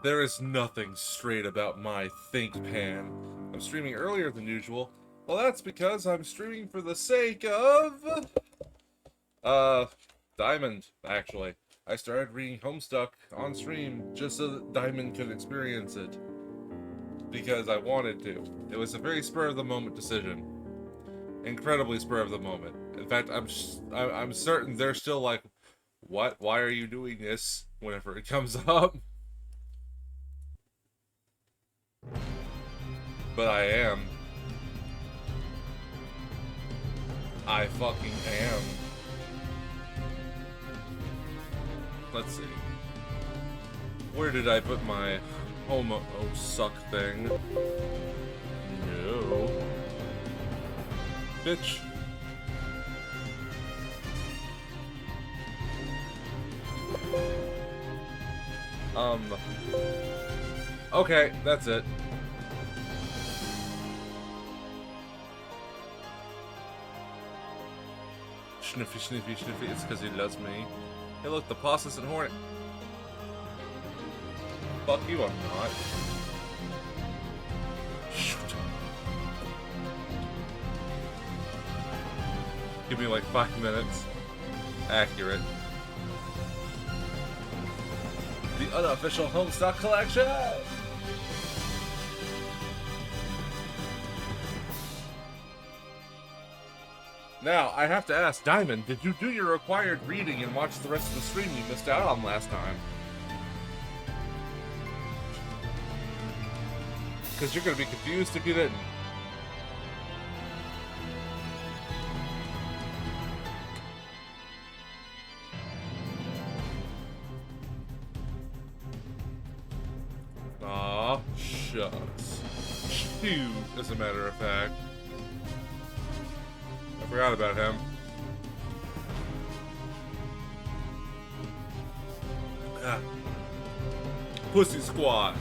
There is nothing straight about my ThinkPan. I'm streaming earlier than usual. Well, that's because I'm streaming for the sake of... Diamond, actually. I started reading Homestuck on stream just so that Diamond could experience it. Because I wanted to. It was a very spur-of-the-moment decision. Incredibly spur-of-the-moment. In fact, I'm certain they're still like, what? Why are you doing this? Whenever it comes up. But I am. I fucking am. Let's see. Where did I put my Homestuck thing? No. Bitch. Okay, that's it. Sniffy, sniffy, sniffy. It's because he loves me. Hey, look, the possums and hornet. Fuck you, I'm not. Shoot. Give me like 5 minutes. Accurate. The unofficial Homestuck collection! Now, I have to ask, Diamond, did you do your required reading and watch the rest of the stream you missed out on last time? Because you're going to be confused if you didn't. Shoot, as a matter of fact. I forgot about him. Ah. Pussy Squad.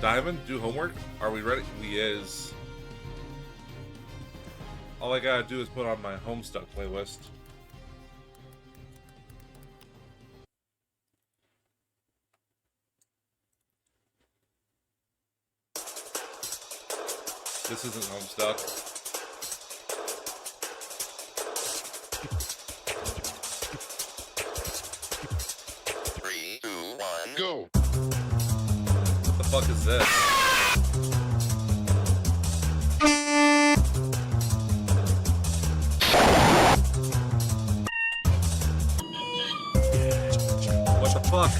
Diamond, do homework? Are we ready? We is. All I gotta do is put on my Homestuck playlist. This isn't Homestuck. Three, two, one, go. What the fuck is this? What the fuck?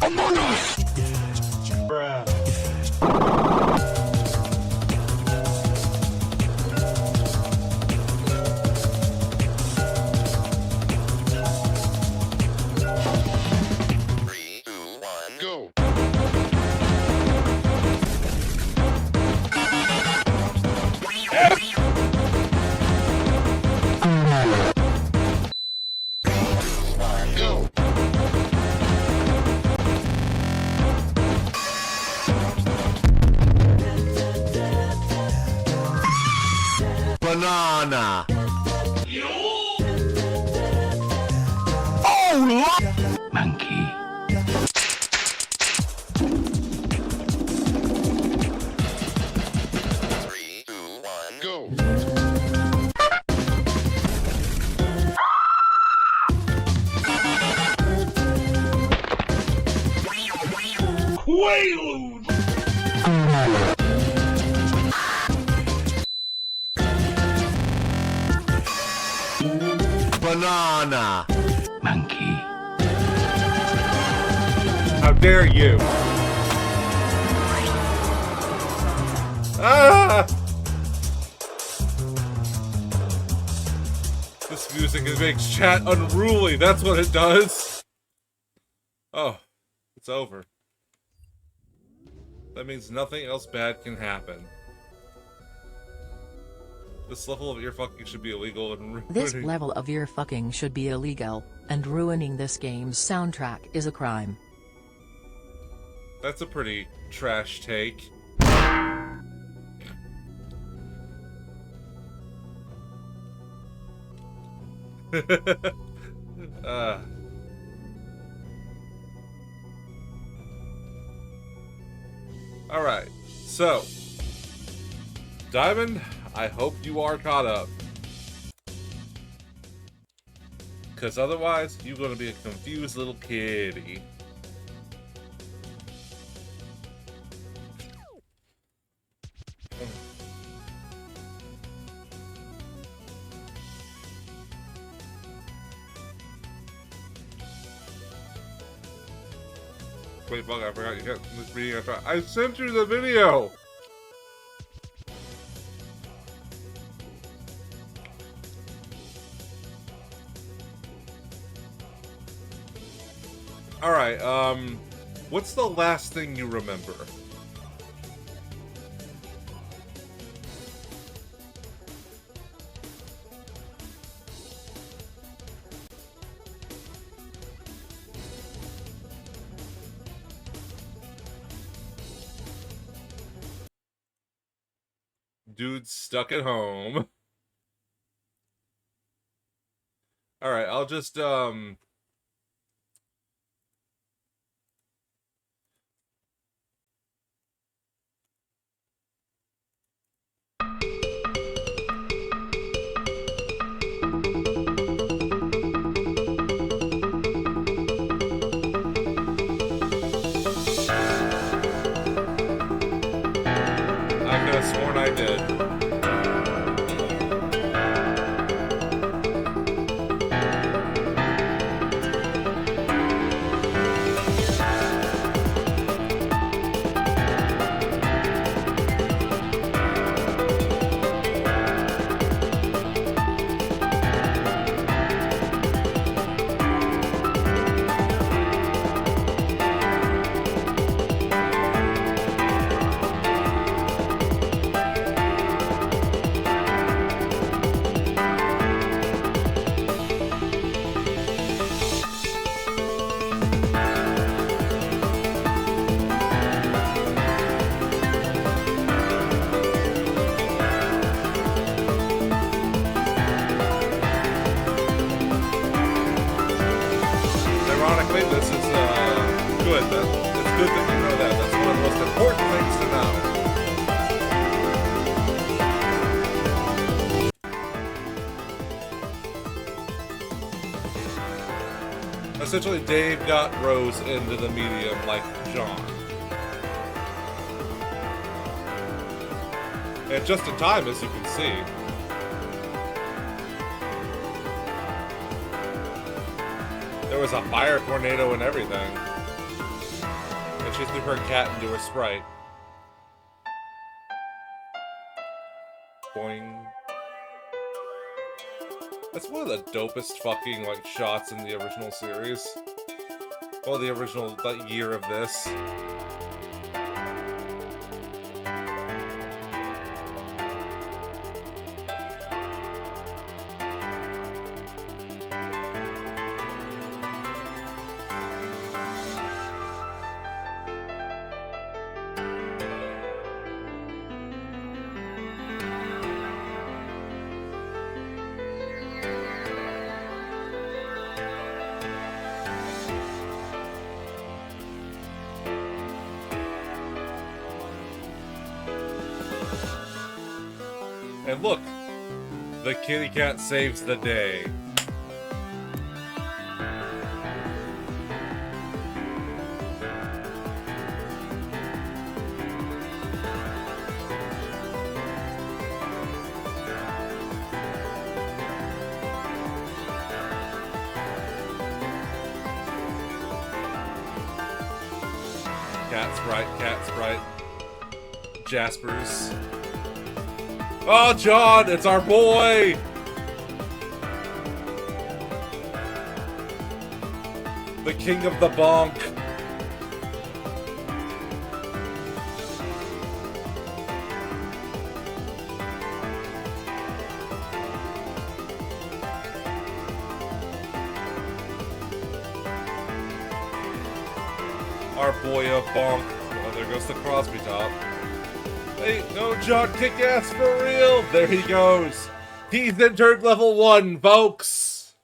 Among Us! Bruh. Three, two, one, go. Go. Banana. Monkey. Three, two, one, go. Quaalude. Banana. Monkey. How dare you? Ah! This music makes chat unruly. That's what it does. Oh, it's over. That means nothing else bad can happen. This level of ear fucking should be illegal and ruining. This level of ear fucking should be illegal, and ruining this game's soundtrack is a crime. That's a pretty trash take. Alright, so Diamond, I hope you are caught up. Because otherwise, you're going to be a confused little kitty. Wait, fuck, I forgot you got this reading. I sent you the video! Alright, what's the last thing you remember? Dude's stuck at home. Alright, I'll just, I could have sworn I did. way, this is good. It's good that you know that. That's one of the most important things to know. Essentially, Dave got Rose into the medium like John. And just in time, as you can see. There was a fire tornado and everything. And she threw her cat into a Sprite. Boing. That's one of the dopest fucking, like, shots in the original series. Well, the original, like, year of this. And look, the kitty cat saves the day. Cat Sprite. Jaspers. Oh, John, it's our boy! The king of the bonk. Our boy of bonk. Oh, there goes the Crosby top. Hey, no, John kick ass for real. There he goes. He's entered level 1, folks.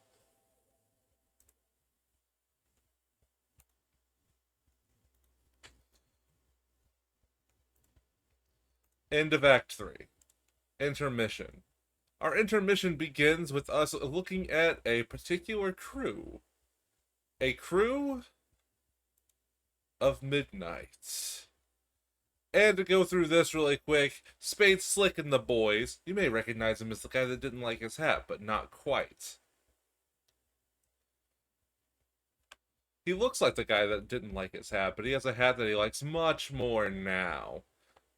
End of Act 3. Intermission. Our intermission begins with us looking at a particular crew. A crew of midnight. And to go through this really quick, Spade Slick and the boys. You may recognize him as the guy that didn't like his hat, but not quite. He looks like the guy that didn't like his hat, but he has a hat that he likes much more now.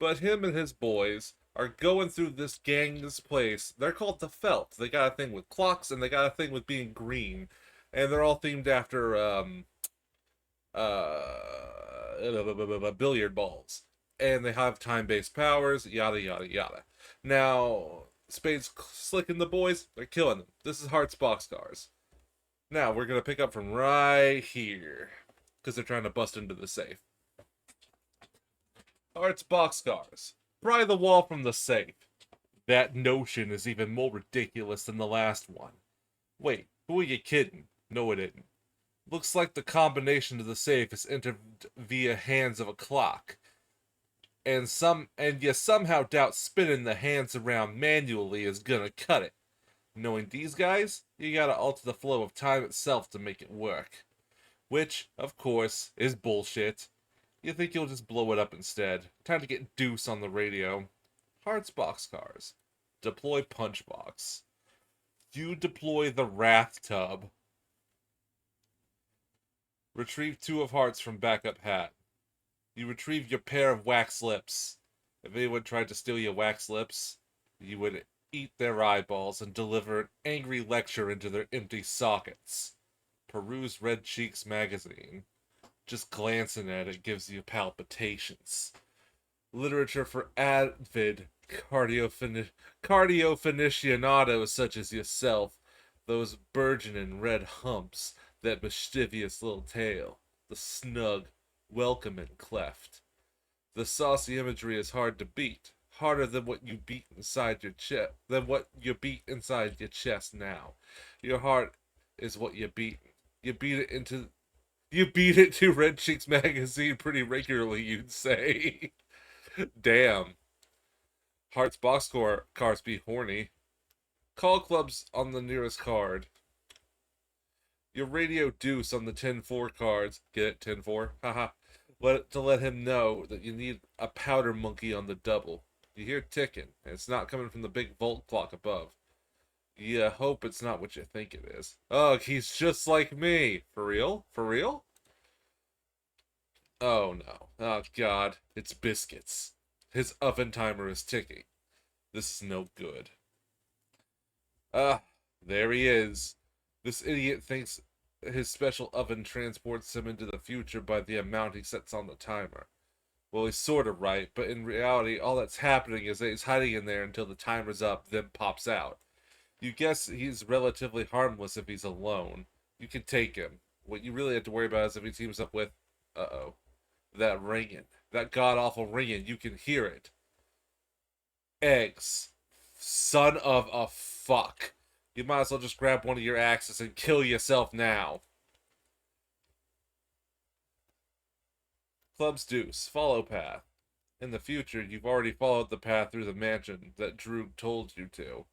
But him and his boys are going through this gang's place. They're called the Felt. They got a thing with clocks, and they got a thing with being green. And they're all themed after, billiard balls. And they have time-based powers, yada, yada, yada. Now, Spade's Slick and the boys, they're killing them. This is Heart's Boxcars. Now, we're going to pick up from right here. Because they're trying to bust into the safe. Heart's Boxcars. Pry the wall from the safe. That notion is even more ridiculous than the last one. Wait, who are you kidding? No, it isn't. Looks like the combination of the safe is entered via hands of a clock. And you somehow doubt spinning the hands around manually is gonna cut it. Knowing these guys, you gotta alter the flow of time itself to make it work. Which, of course, is bullshit. You think you'll just blow it up instead. Time to get Deuce on the radio. Hearts Boxcars. Deploy Punchbox. You deploy the Wrath Tub. Retrieve 2 of Hearts from backup hat. You retrieve your pair of wax lips. If anyone tried to steal your wax lips, you would eat their eyeballs and deliver an angry lecture into their empty sockets. Peruse Red Cheeks magazine. Just glancing at it gives you palpitations. Literature for avid cardiofinicionados such as yourself. Those burgeoning red humps. That mischievous little tail. The snug, welcoming cleft. The saucy imagery is hard to beat. Harder than what you beat inside your chest. Than what you beat inside your chest now. Your heart is what you beat. You beat it into You beat it to Red Cheeks magazine pretty regularly, you'd say. Damn. Hearts cards be horny. Call clubs on the nearest card. Your radio deuce on the 10-4 cards. Get it, 10-4? Haha. Let him know that you need a powder monkey on the double. You hear ticking, and it's not coming from the big volt clock above. You hope it's not what you think it is. Ugh, he's just like me. For real? For real? Oh no. Oh god. It's biscuits. His oven timer is ticking. This is no good. There he is. This idiot thinks his special oven transports him into the future by the amount he sets on the timer. Well, he's sort of right, but in reality, all that's happening is that he's hiding in there until the timer's up, then pops out. You guess he's relatively harmless if he's alone. You can take him. What you really have to worry about is if he teams up with... Uh-oh. That ringing. That god-awful ringing. You can hear it. Eggs. Son of a fuck. You might as well just grab one of your axes and kill yourself now. Club's deuce. Follow path. In the future, you've already followed the path through the mansion that Droog told you to.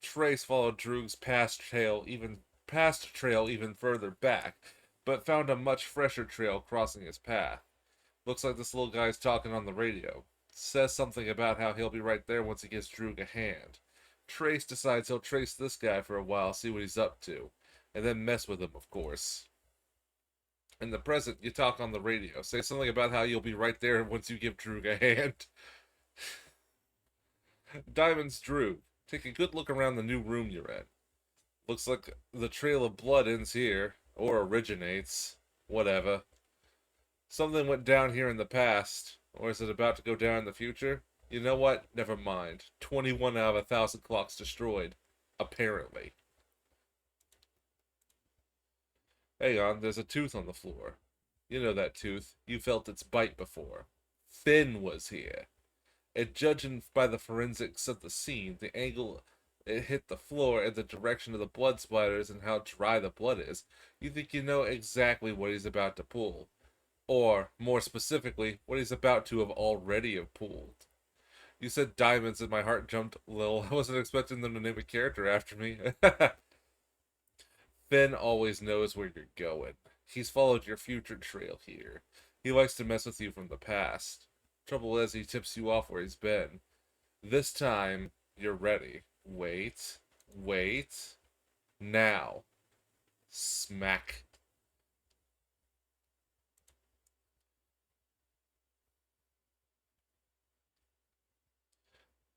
Trace followed Droog's past trail even further back, but found a much fresher trail crossing his path. Looks like this little guy's talking on the radio. Says something about how he'll be right there once he gives Droog a hand. Trace decides he'll trace this guy for a while, see what he's up to, and then mess with him, of course. In the present, you talk on the radio. Say something about how you'll be right there once you give Droog a hand. Diamond's Droog. Take a good look around the new room you're in. Looks like the trail of blood ends here, or originates. Whatever. Something went down here in the past, or is it about to go down in the future? You know what? Never mind. 21 out of 1,000 clocks destroyed. Apparently. Hang on, there's a tooth on the floor. You know that tooth. You felt its bite before. Finn was here. And judging by the forensics of the scene, the angle it hit the floor and the direction of the blood splatters and how dry the blood is, you think you know exactly what he's about to pull. Or, more specifically, what he's about to have already have pulled. You said diamonds and my heart jumped a little. I wasn't expecting them to name a character after me. Finn always knows where you're going. He's followed your future trail here. He likes to mess with you from the past. Trouble is, he tips you off where he's been. This time, you're ready. Wait. Now. Smack.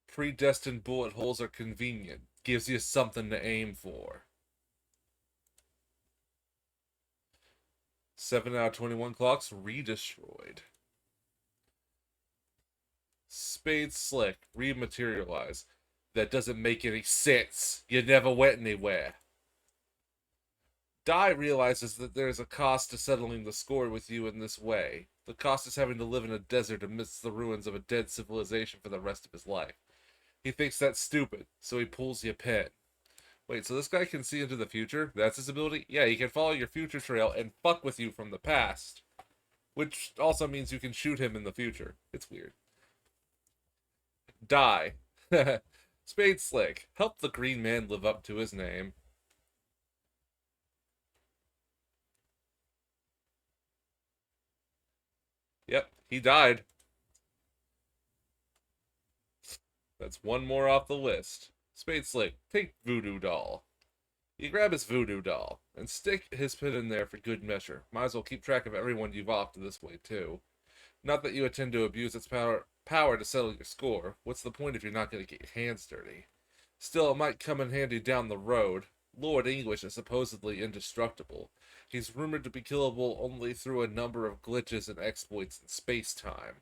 Predestined bullet holes are convenient. Gives you something to aim for. 7 out of 21 clocks redestroyed. Spade Slick, rematerialize. That doesn't make any sense. You never went anywhere. Dai realizes that there is a cost to settling the score with you in this way. The cost is having to live in a desert amidst the ruins of a dead civilization for the rest of his life. He thinks that's stupid, so he pulls you a pin. Wait, so this guy can see into the future? That's his ability? Yeah, he can follow your future trail and fuck with you from the past. Which also means you can shoot him in the future. It's weird. Die. Spade Slick. Help the green man live up to his name. Yep, he died. That's one more off the list. Spade Slick, take Voodoo Doll. You grab his Voodoo Doll, and stick his pin in there for good measure. Might as well keep track of everyone you've offed this way, too. Not that you intend to abuse its power to settle your score. What's the point if you're not going to get your hands dirty? Still, it might come in handy down the road. Lord English is supposedly indestructible. He's rumored to be killable only through a number of glitches and exploits in space-time.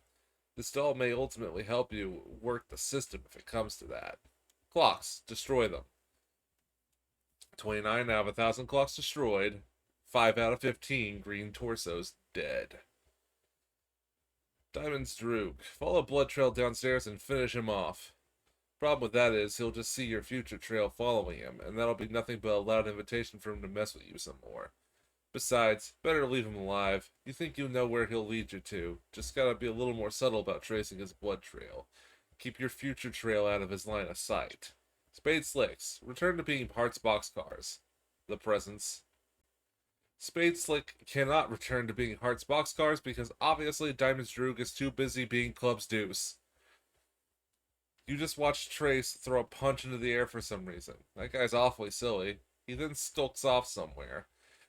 This doll may ultimately help you work the system if it comes to that. Clocks, destroy them. 29 out of 1,000 clocks destroyed. 5 out of 15 green torsos dead. Diamond's Droog. Follow Blood Trail downstairs and finish him off. Problem with that is, he'll just see your future trail following him, and that'll be nothing but a loud invitation for him to mess with you some more. Besides, better leave him alive. You think you know where he'll lead you to. Just gotta be a little more subtle about tracing his blood trail. Keep your future trail out of his line of sight. Spade Slicks, return to being parts boxcars. The presence. Spade Slick cannot return to being Hearts boxcars because obviously Diamond's Droog is too busy being Club's Deuce. You just watched Trace throw a punch into the air for some reason. That guy's awfully silly. He then skulks off somewhere.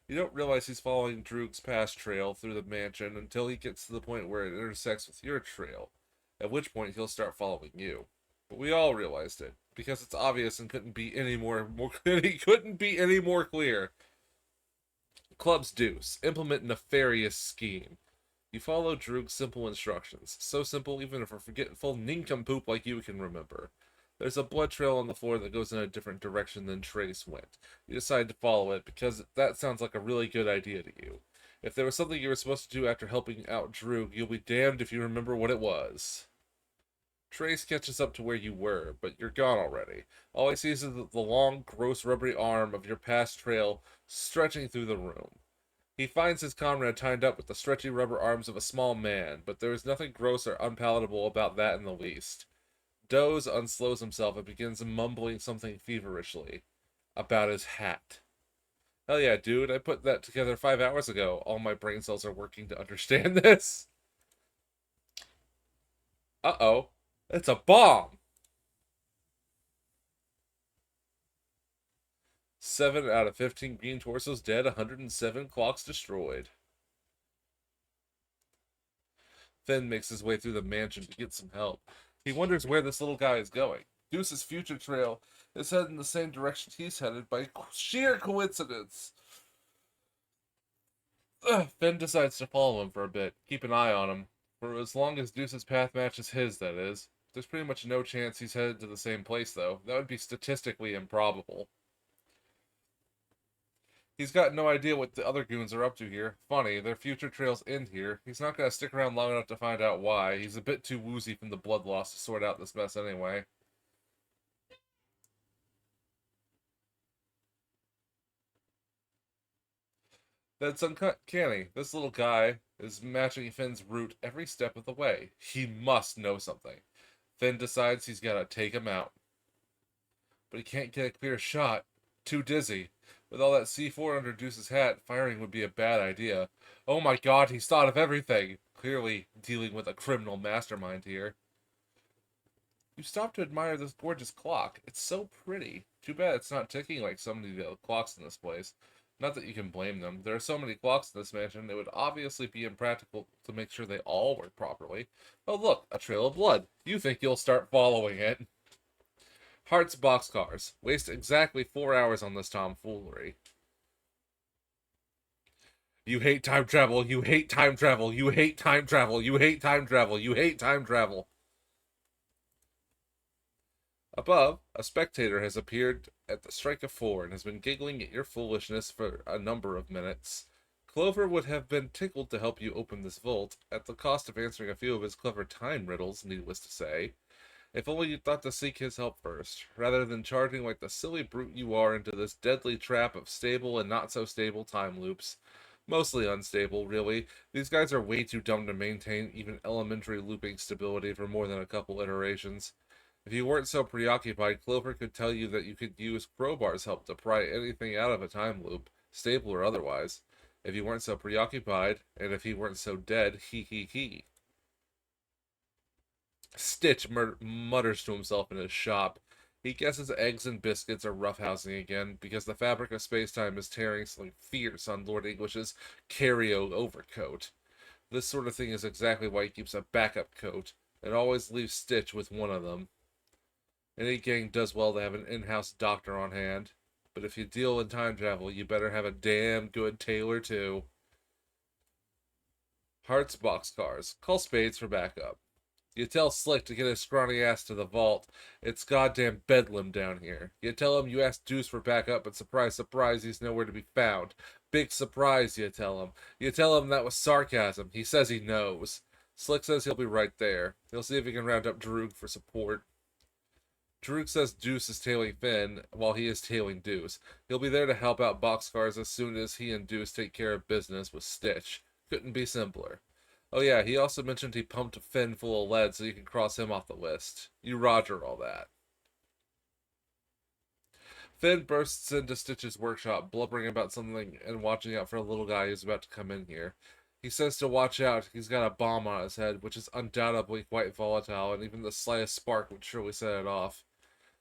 You don't realize he's following Droog's past trail through the mansion until he gets to the point where it intersects with your trail, at which point he'll start following you. But we all realized it, because it's obvious and couldn't be any more he couldn't be any more clear. Club's Deuce. Implement nefarious scheme. You follow Droog's simple instructions. So simple even if a forgetful nincompoop like you can remember. There's a blood trail on the floor that goes in a different direction than Trace went. You decide to follow it because that sounds like a really good idea to you. If there was something you were supposed to do after helping out Droog, you'll be damned if you remember what it was. Trace catches up to where you were, but you're gone already. All he sees is the long, gross, rubbery arm of your past trail stretching through the room. He finds his comrade tied up with the stretchy rubber arms of a small man, but there is nothing gross or unpalatable about that in the least. Doze unslows himself and begins mumbling something feverishly. About his hat. Hell yeah, dude, I put that together 5 hours ago. All my brain cells are working to understand this. Uh-oh. It's a bomb! 7 out of 15 green torsos dead, 107 clocks destroyed. Finn makes his way through the mansion to get some help. He wonders where this little guy is going. Deuce's future trail is heading the same direction he's headed by sheer coincidence. Finn decides to follow him for a bit, keep an eye on him. For as long as Deuce's path matches his, that is. There's pretty much no chance he's headed to the same place, though. That would be statistically improbable. He's got no idea what the other goons are up to here. Funny, their future trails end here. He's not going to stick around long enough to find out why. He's a bit too woozy from the blood loss to sort out this mess anyway. That's uncanny. This little guy is matching Finn's route every step of the way. He must know something. Finn decides he's got to take him out. But he can't get a clear shot. Too dizzy. With all that C4 under Deuce's hat, firing would be a bad idea. Oh my god, he's thought of everything! Clearly dealing with a criminal mastermind here. You stop to admire this gorgeous clock. It's so pretty. Too bad it's not ticking like so many of the clocks in this place. Not that you can blame them. There are so many clocks in this mansion, it would obviously be impractical to make sure they all work properly. Oh look, a trail of blood. You think you'll start following it. Hearts boxcars. Waste exactly 4 hours on this tomfoolery. You hate time travel, you hate time travel, you hate time travel, you hate time travel, you hate time travel. Above, a spectator has appeared at the strike of 4 and has been giggling at your foolishness for a number of minutes. Clover would have been tickled to help you open this vault, at the cost of answering a few of his clever time riddles, needless to say. If only you thought to seek his help first, rather than charging like the silly brute you are into this deadly trap of stable and not-so-stable time loops. Mostly unstable, really. These guys are way too dumb to maintain even elementary looping stability for more than a couple iterations. If you weren't so preoccupied, Clover could tell you that you could use Crowbar's help to pry anything out of a time loop, stable or otherwise. If you weren't so preoccupied, and if he weren't so dead, he. Stitch mutters to himself in his shop. He guesses eggs and biscuits are roughhousing again, because the fabric of space-time is tearing something fierce on Lord English's carry-o overcoat. This sort of thing is exactly why he keeps a backup coat, and always leaves Stitch with one of them. Any gang does well to have an in-house doctor on hand, but if you deal in time travel, you better have a damn good tailor, too. Hearts boxcars. Call Spades for backup. You tell Slick to get his scrawny ass to the vault. It's goddamn bedlam down here. You tell him you asked Deuce for backup, but surprise, surprise, he's nowhere to be found. Big surprise, you tell him. You tell him that was sarcasm. He says he knows. Slick says he'll be right there. He'll see if he can round up Droog for support. Druk says Deuce is tailing Finn while he is tailing Deuce. He'll be there to help out Boxcars as soon as he and Deuce take care of business with Stitch. Couldn't be simpler. Oh yeah, he also mentioned he pumped Finn full of lead so you can cross him off the list. You roger all that. Finn bursts into Stitch's workshop, blubbering about something and watching out for a little guy who's about to come in here. He says to watch out, he's got a bomb on his head, which is undoubtedly quite volatile, and even the slightest spark would surely set it off.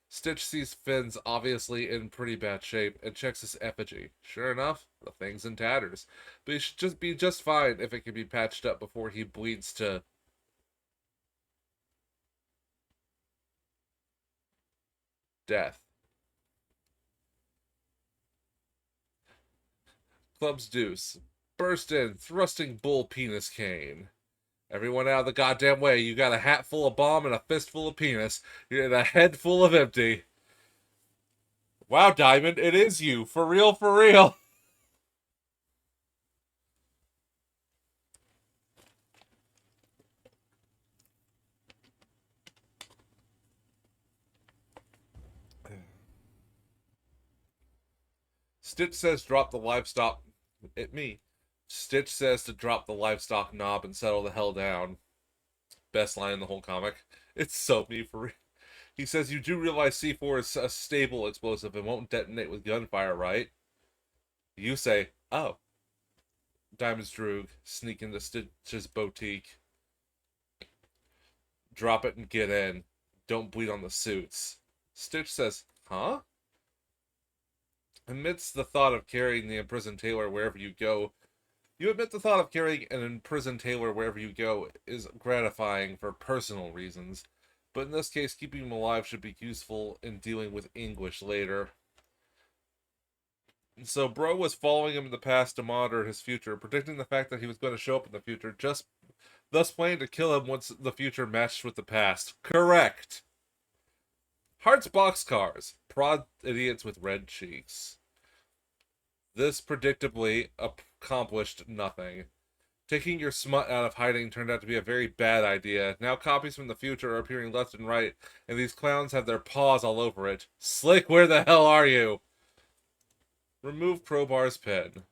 Stitch sees Finn's obviously in pretty bad shape and checks his effigy. Sure enough, the thing's in tatters. But he should just be just fine if it can be patched up before he bleeds to death. Clubs Deuce. Burst in, thrusting bull penis cane. Everyone out of the goddamn way. You got a hat full of bomb and a fist full of penis. You're in a head full of empty. Wow, Diamond, it is you. For real, for real. Stitch says drop the livestock. Me. Stitch says to drop the livestock knob and settle the hell down. Best line in the whole comic. It's so me for real. He says you do realize C4 is a stable explosive and won't detonate with gunfire, right? You say, oh. Diamond's Droog, sneak into Stitch's boutique. Drop it and get in. Don't bleed on the suits. Stitch says, huh? Amidst the thought of carrying the imprisoned tailor wherever you go, you admit the thought of carrying an imprisoned tailor wherever you go is gratifying for personal reasons, but in this case, keeping him alive should be useful in dealing with English later. So Bro was following him in the past to monitor his future, predicting the fact that he was going to show up in the future, thus planning to kill him once the future matched with the past. Correct! Hearts boxcars. Prod idiots with red cheeks. This predictably accomplished nothing. Taking your smut out of hiding turned out to be a very bad idea. Now copies from the future are appearing left and right, and these clowns have their paws all over it. Slick, where the hell are you? Remove Crowbar's pen.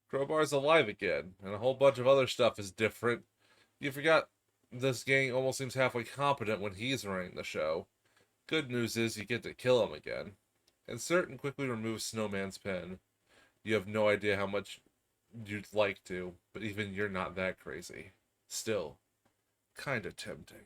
Crowbar's alive again, and a whole bunch of other stuff is different. You forgot this gang almost seems halfway competent when he's running the show. Good news is you get to kill him again. Insert and quickly remove Snowman's pen. You have no idea how much you'd like to, but even you're not that crazy. Still, kinda tempting.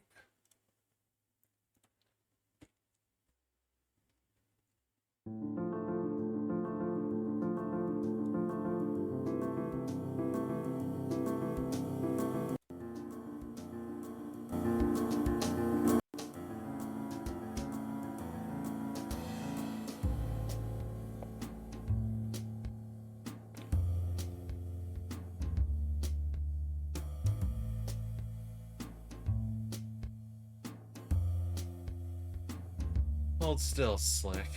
Hold still, Slick.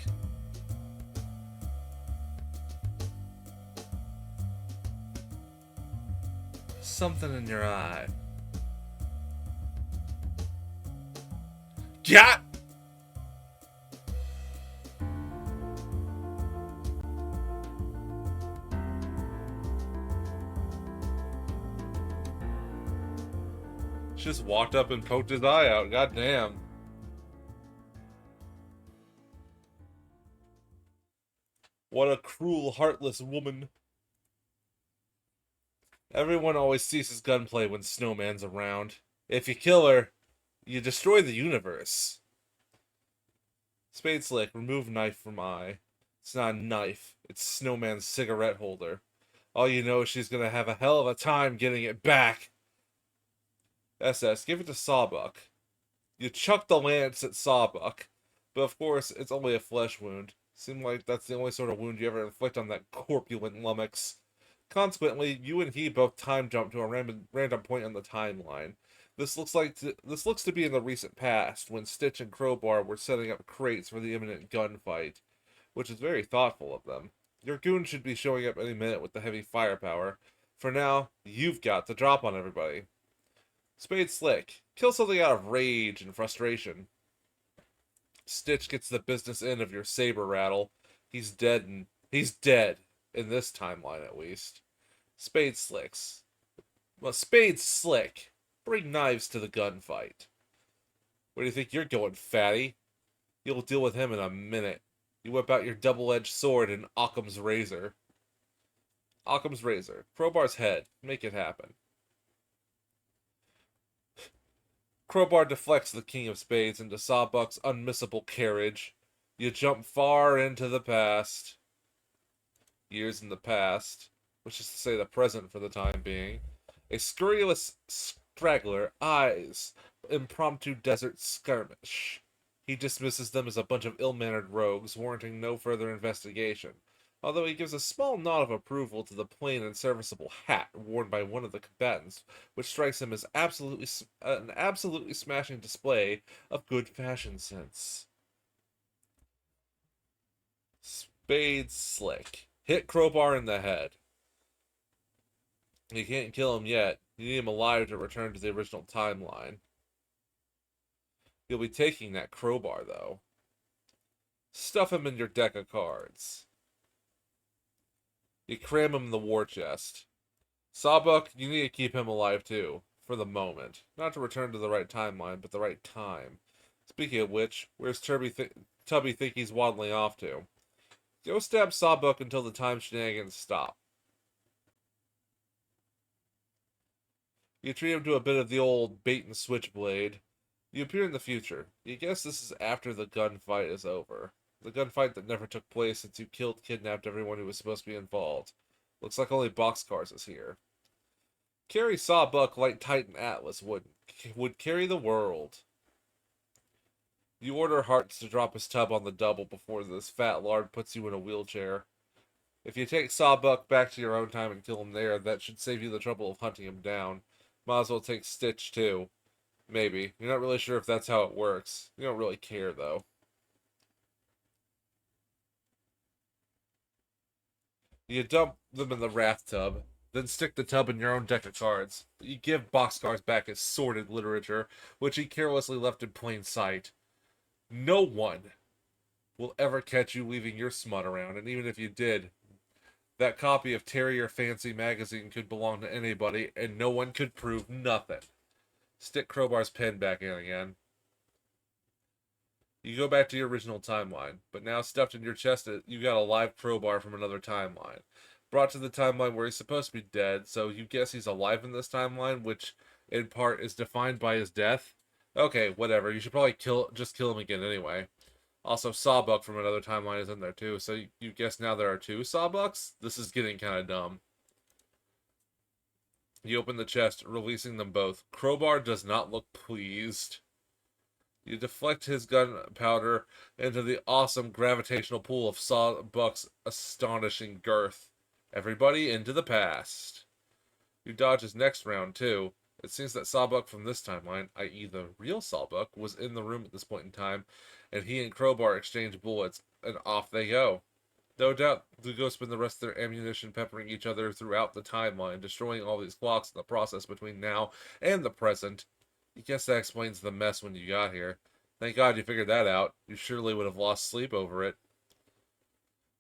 Something in your eye. Got! Just walked up and poked his eye out. God damn. What a cruel, heartless woman. Everyone always ceases gunplay when Snowman's around. If you kill her, you destroy the universe. Spade Slick, remove knife from eye. It's not a knife. It's Snowman's cigarette holder. All you know is she's gonna have a hell of a time getting it back. SS, give it to Sawbuck. You chuck the lance at Sawbuck. But of course, it's only a flesh wound. Seemed like that's the only sort of wound you ever inflict on that corpulent lummox. Consequently, you and he both time jump to a random point on the timeline. This looks to be in the recent past, when Stitch and Crowbar were setting up crates for the imminent gunfight, which is very thoughtful of them. Your goon should be showing up any minute with the heavy firepower. For now, you've got the drop on everybody. Spade Slick. Kill something out of rage and frustration. Stitch gets the business end of your saber rattle. He's dead, and he's dead in this timeline at least. Spade Slicks. Well, Spade Slick. Bring knives to the gunfight. Where do you think you're going, fatty? You'll deal with him in a minute. You whip out your double-edged sword and Occam's razor. Occam's razor. Crowbar's head. Make it happen. Crowbar deflects the King of Spades into Sawbuck's unmissable carriage. You jump far into the past. Years in the past. Which is to say the present for the time being. A scurrilous straggler eyes impromptu desert skirmish. He dismisses them as a bunch of ill-mannered rogues, warranting no further investigation, although he gives a small nod of approval to the plain and serviceable hat worn by one of the combatants, which strikes him as an absolutely smashing display of good fashion sense. Spade Slick. Hit Crowbar in the head. You can't kill him yet. You need him alive to return to the original timeline. You'll be taking that crowbar, though. Stuff him in your deck of cards. You cram him in the war chest. Sawbuck, you need to keep him alive, too. For the moment. Not to return to the right timeline, but the right time. Speaking of which, where's Tubby think he's waddling off to? Go stab Sawbuck until the time shenanigans stop. You treat him to a bit of the old bait and switchblade. You appear in the future. You guess this is after the gunfight is over. The gunfight that never took place since you kidnapped everyone who was supposed to be involved. Looks like only Boxcars is here. Carry Sawbuck like Titan Atlas would carry the world. You order Hearts to drop his tub on the double before this fat lard puts you in a wheelchair. If you take Sawbuck back to your own time and kill him there, that should save you the trouble of hunting him down. Might as well take Stitch, too. Maybe. You're not really sure if that's how it works. You don't really care, though. You dump them in the wrath tub, then stick the tub in your own deck of cards. You give Boxcars back his sordid literature, which he carelessly left in plain sight. No one will ever catch you leaving your smut around, and even if you did, that copy of Terrier Fancy magazine could belong to anybody, and no one could prove nothing. Stick Crowbar's pen back in again. You go back to your original timeline, but now stuffed in your chest, you got a live Crowbar from another timeline. Brought to the timeline where he's supposed to be dead, so you guess he's alive in this timeline, which in part is defined by his death. Okay, whatever. You should probably just kill him again anyway. Also, Sawbuck from another timeline is in there too, so you guess now there are two Sawbucks? This is getting kind of dumb. You open the chest, releasing them both. Crowbar does not look pleased. You deflect his gunpowder into the awesome gravitational pull of Sawbuck's astonishing girth. Everybody into the past. You dodge his next round, too. It seems that Sawbuck from this timeline, i.e. the real Sawbuck, was in the room at this point in time, and he and Crowbar exchange bullets, and off they go. No doubt they go spend the rest of their ammunition peppering each other throughout the timeline, destroying all these clocks in the process between now and the present. I guess that explains the mess when you got here. Thank God you figured that out. You surely would have lost sleep over it.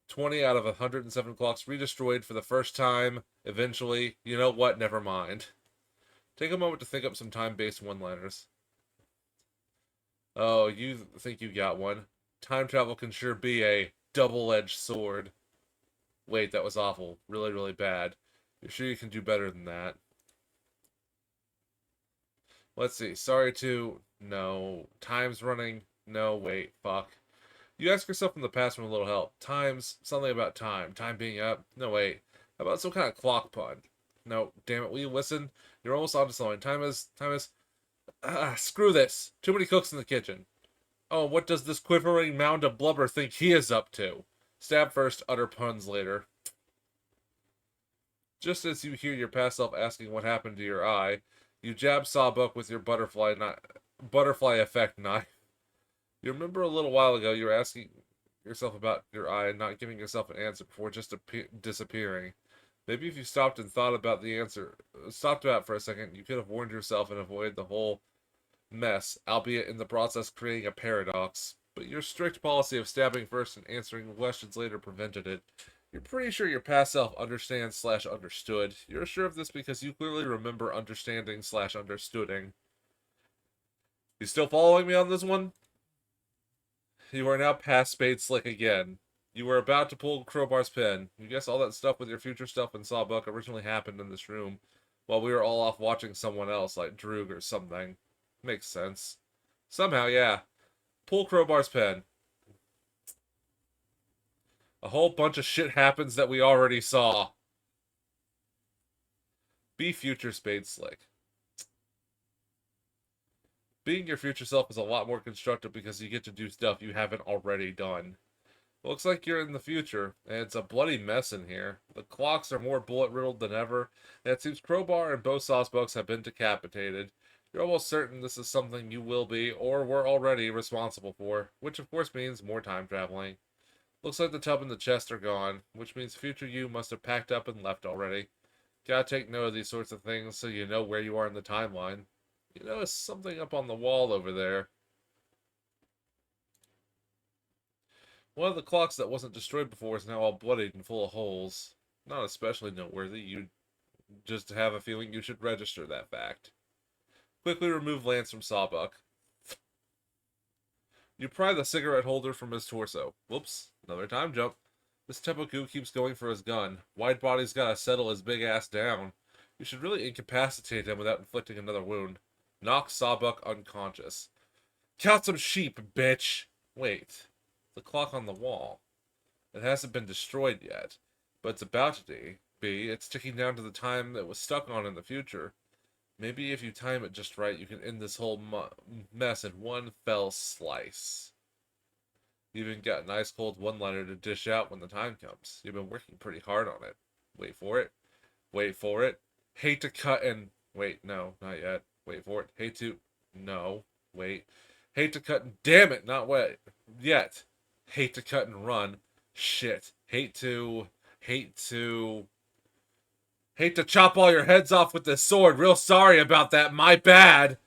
20 out of 107 clocks redestroyed for the first time. Eventually, you know what? Never mind. Take a moment to think up some time-based one-liners. Oh, you think you got one? Time travel can sure be a double-edged sword. Wait, that was awful. Really, really bad. You're sure you can do better than that? Let's see. Sorry to... No. Time's running. No, wait. Fuck. You ask yourself in the past for a little help. Time's... Something about time. Time being up. No, wait. How about some kind of clock pun? No. Damn it. Will you listen? You're almost onto something. Time is... screw this. Too many cooks in the kitchen. Oh, what does this quivering mound of blubber think he is up to? Stab first, utter puns later. Just as you hear your past self asking what happened to your eye, you jab Sawbuck with your butterfly effect knife. You remember a little while ago you were asking yourself about your eye and not giving yourself an answer before just disappearing. Maybe if you stopped and thought about the answer, stopped about for a second, you could have warned yourself and avoided the whole mess, albeit in the process creating a paradox. But your strict policy of stabbing first and answering questions later prevented it. You're pretty sure your past self understands slash understood. You're sure of this because you clearly remember understanding slash understooding. You still following me on this one? You are now past Spade Slick again. You were about to pull Crowbar's pin. You guess all that stuff with your future stuff and Sawbuck originally happened in this room, while we were all off watching someone else, like Droog or something. Makes sense. Somehow, yeah. Pull Crowbar's pen. A whole bunch of shit happens that we already saw. Be future Spade Slick. Being your future self is a lot more constructive because you get to do stuff you haven't already done. Looks like you're in the future, and it's a bloody mess in here. The clocks are more bullet-riddled than ever, and it seems Crowbar and both Saucebucks have been decapitated. You're almost certain this is something you will be, or were already responsible for, which of course means more time traveling. Looks like the tub and the chest are gone, which means future you must have packed up and left already. Gotta take note of these sorts of things so you know where you are in the timeline. You notice something up on the wall over there. One of the clocks that wasn't destroyed before is now all bloodied and full of holes. Not especially noteworthy, you just have a feeling you should register that fact. Quickly remove Lance from Sawbuck. You pry the cigarette holder from his torso. Whoops, another time jump. This Tepoku keeps going for his gun. Wide body's gotta settle his big ass down. You should really incapacitate him without inflicting another wound. Knock Sawbuck unconscious. Count some sheep, bitch! Wait, the clock on the wall. It hasn't been destroyed yet, but it's about to be. It's ticking down to the time it was stuck on in the future. Maybe if you time it just right, you can end this whole mess in one fell slice. You even got a nice cold one-liner to dish out when the time comes. You've been working pretty hard on it. Wait for it. Wait for it. Hate to cut and... Wait, no, not yet. Wait for it. Hate to... No. Wait. Hate to cut and... Damn it, not wait. Yet. Hate to cut and run. Shit. Hate to chop all your heads off with this sword. Real sorry about that. My bad.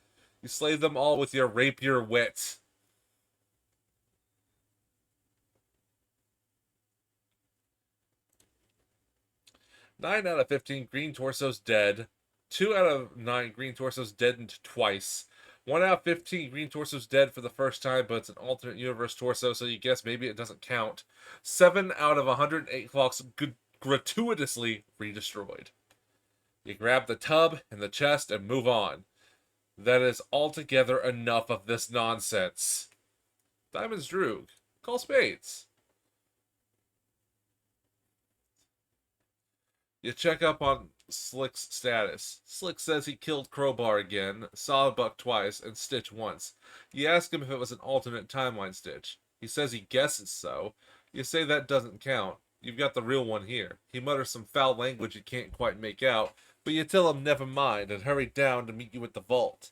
You slay them all with your rapier wit. Nine out of 15 green torsos dead. 2 out of 9 green torsos deadened twice. 1 out of 15 green torsos dead for the first time, but it's an alternate universe torso, so you guess maybe it doesn't count. 7 out of 108 clocks gratuitously redestroyed. You grab the tub and the chest and move on. That is altogether enough of this nonsense. Diamond's Droog. Call spades. You check up on Slick's status. Slick says he killed Crowbar again, Sawbuck twice, and Stitch once. You ask him if it was an alternate timeline Stitch. He says he guesses so. You say that doesn't count. You've got the real one here. He mutters some foul language you can't quite make out, but you tell him never mind and hurry down to meet you at the vault.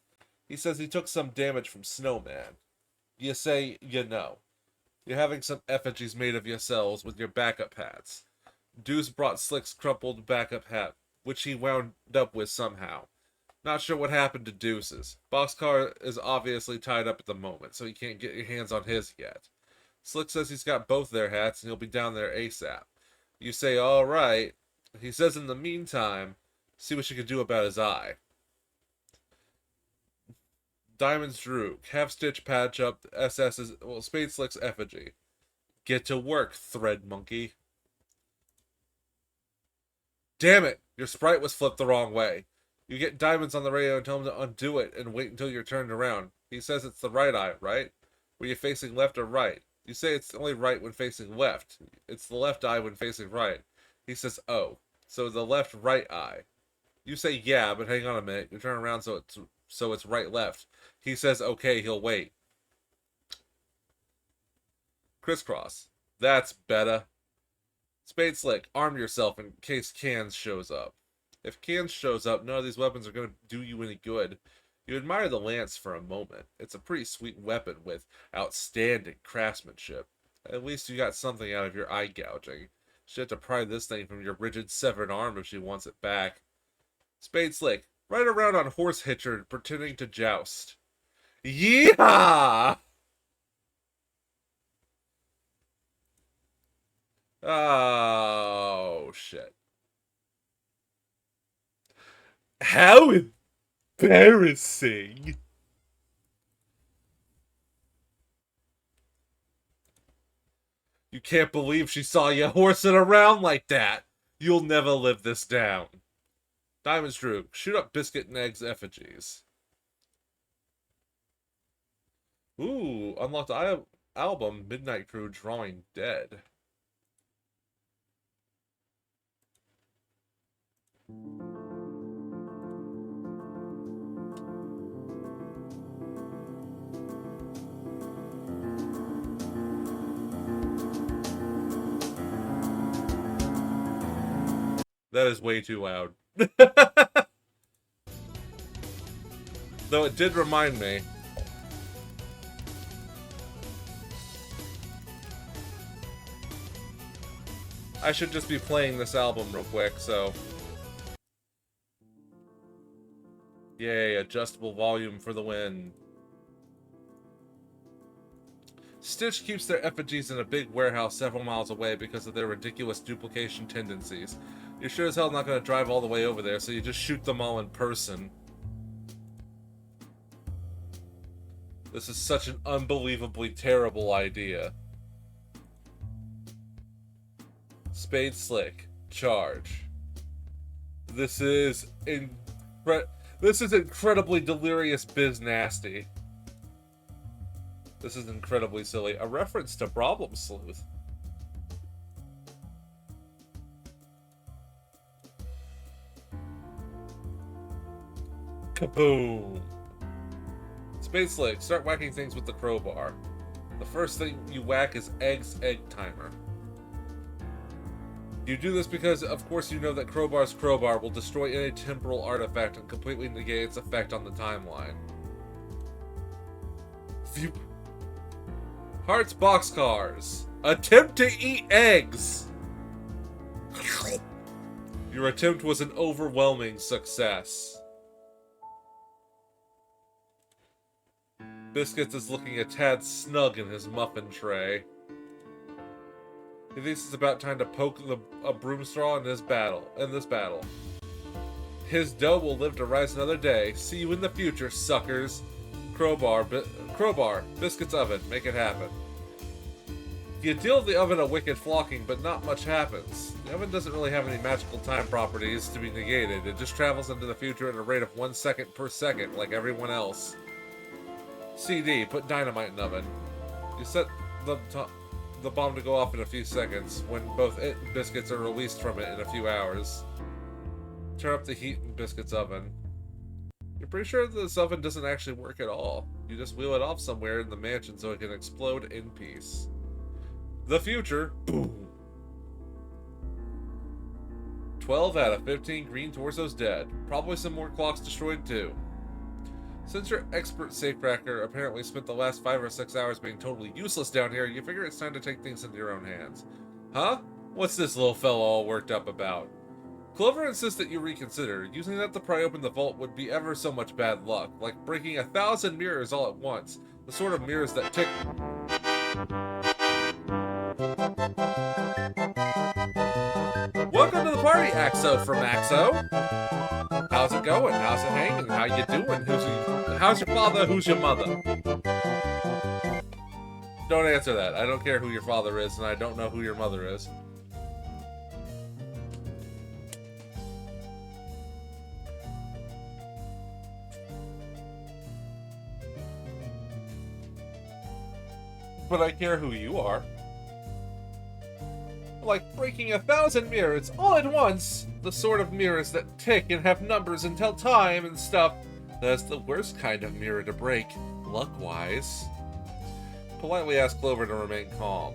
He says he took some damage from Snowman. You say you know. You're having some effigies made of yourselves with your backup hats. Deuce brought Slick's crumpled backup hat, which he wound up with somehow. Not sure what happened to Deuce's. Boxcar is obviously tied up at the moment, so you can't get your hands on his yet. Slick says he's got both their hats and he'll be down there ASAP. You say, all right. He says in the meantime, see what you can do about his eye. Diamond's Droog. Have Stitch patch up SS's, Spade Slick's effigy. Get to work, Thread Monkey. Damn it! Your sprite was flipped the wrong way. You get Diamonds on the radio and tell him to undo it and wait until you're turned around. He says it's the right eye, right? Were you facing left or right? You say it's only right when facing left. It's the left eye when facing right. He says, oh. So the left-right eye. You say, yeah, but hang on a minute. You turn around so it's right-left. He says, okay, he'll wait. Crisscross. That's better. Spade Slick, arm yourself in case Cans shows up. If Cans shows up, none of these weapons are going to do you any good. You admire the lance for a moment. It's a pretty sweet weapon with outstanding craftsmanship. At least you got something out of your eye gouging. She had to pry this thing from your rigid severed arm if she wants it back. Spade Slick, ride around on Horse Hitcher pretending to joust. Yeehaw! Oh, shit. How embarrassing. You can't believe she saw you horsing around like that. You'll never live this down. Diamond's Drew, shoot up biscuit and eggs effigies. Ooh, unlocked album, Midnight Crew Drawing Dead. That is way too loud. Though it did remind me. I should just be playing this album real quick, so. Yay, adjustable volume for the win. Stitch keeps their effigies in a big warehouse several miles away because of their ridiculous duplication tendencies. You're sure as hell not going to drive all the way over there, so you just shoot them all in person. This is such an unbelievably terrible idea. Spade Slick, charge. This is incredibly delirious biz nasty. This is incredibly silly. A reference to Problem Sleuth. Kaboom! Spade Slick, start whacking things with the crowbar. The first thing you whack is Egg Timer. You do this because, of course, you know that Crowbar's crowbar will destroy any temporal artifact and completely negate its effect on the timeline. Hearts Boxcars. Attempt to eat eggs! Your attempt was an overwhelming success. Biscuits is looking a tad snug in his muffin tray. He thinks it's about time to poke a broom straw in this battle. His dough will live to rise another day. See you in the future, suckers. Crowbar, Biscuit's oven, make it happen. You deal the oven a wicked flocking, but not much happens. The oven doesn't really have any magical time properties to be negated. It just travels into the future at a rate of 1 second per second, like everyone else. CD, put dynamite in oven. You set the bomb to go off in a few seconds, when both it and Biscuits are released from it in a few hours. Turn up the heat in Biscuit's oven. You're pretty sure this oven doesn't actually work at all. You just wheel it off somewhere in the mansion so it can explode in peace. The future. Boom. 12 out of 15 green torsos dead. Probably some more clocks destroyed too. Since your expert safecracker apparently spent the last 5 or 6 hours being totally useless down here, you figure it's time to take things into your own hands. Huh? What's this little fella all worked up about? Clover insists that you reconsider. Using that to pry open the vault would be ever so much bad luck, like breaking 1,000 mirrors all at once. The sort of mirrors that tick... Welcome to the party, Axo from Axo! How's it going? How's it hanging? How you doing? How's your father? Who's your mother? Don't answer that. I don't care who your father is, and I don't know who your mother is. But I care who you are. Like breaking 1,000 mirrors all at once. The sort of mirrors that tick and have numbers and tell time and stuff. That's the worst kind of mirror to break, luck-wise. Politely ask Clover to remain calm.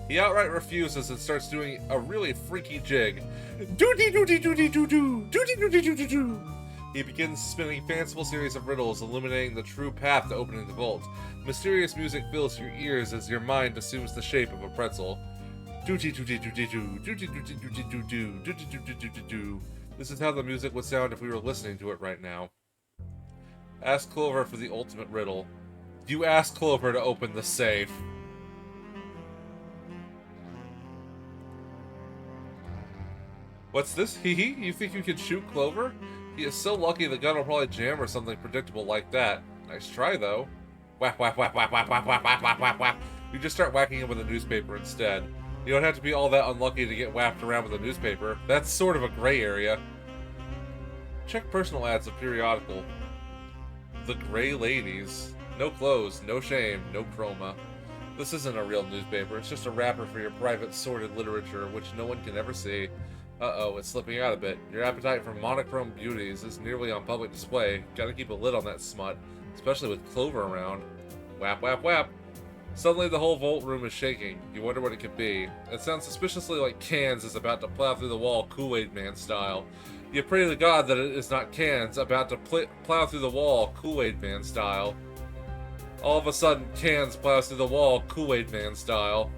He outright refuses and starts doing a really freaky jig. Doody-doody-doody-doo-doo! Doody-doody-doo-doo-doo! He begins spinning a fanciful series of riddles, illuminating the true path to opening the vault. Mysterious music fills your ears as your mind assumes the shape of a pretzel. This is how the music would sound if we were listening to it right now. Ask Clover for the ultimate riddle. You ask Clover to open the safe. What's this? Hee hee? You think you can shoot Clover? He is so lucky the gun will probably jam or something predictable like that. Nice try, though. Whack, whack, whack, whack, whack, whack, whack, whack, whack, whack, whack. You just start whacking him with a newspaper instead. You don't have to be all that unlucky to get whacked around with a newspaper. That's sort of a gray area. Check personal ads of periodical. The Gray Ladies. No clothes, no shame, no chroma. This isn't a real newspaper. It's just a wrapper for your private sordid literature, which no one can ever see. Uh-oh, it's slipping out a bit. Your appetite for monochrome beauties is nearly on public display. Gotta keep a lid on that smut, especially with Clover around. Whap, whap, whap. Suddenly the whole vault room is shaking. You wonder what it could be. It sounds suspiciously like Cans is about to plow through the wall Kool-Aid Man style. You pray to God that it is not Cans about to plow through the wall Kool-Aid Man style. All of a sudden, Cans plows through the wall Kool-Aid Man style.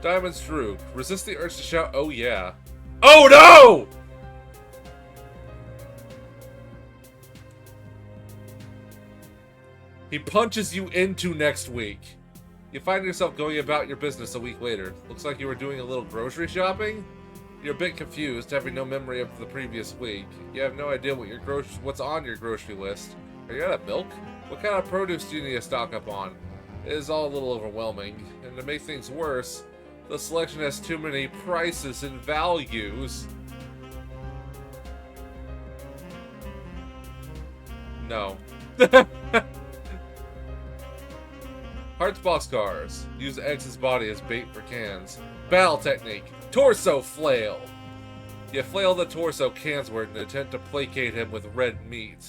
Diamond's Drew. Resist the urge to shout, oh yeah. Oh no! He punches you into next week. You find yourself going about your business a week later. Looks like you were doing a little grocery shopping? You're a bit confused, having no memory of the previous week. You have no idea what's on your grocery list. Are you out of milk? What kind of produce do you need to stock up on? It is all a little overwhelming, and to make things worse, the selection has too many prices and values. No. Hearts boxcars. Use X's body as bait for Cans. Battle technique. Torso flail. You flail the torso Cansward in an attempt to placate him with red meat.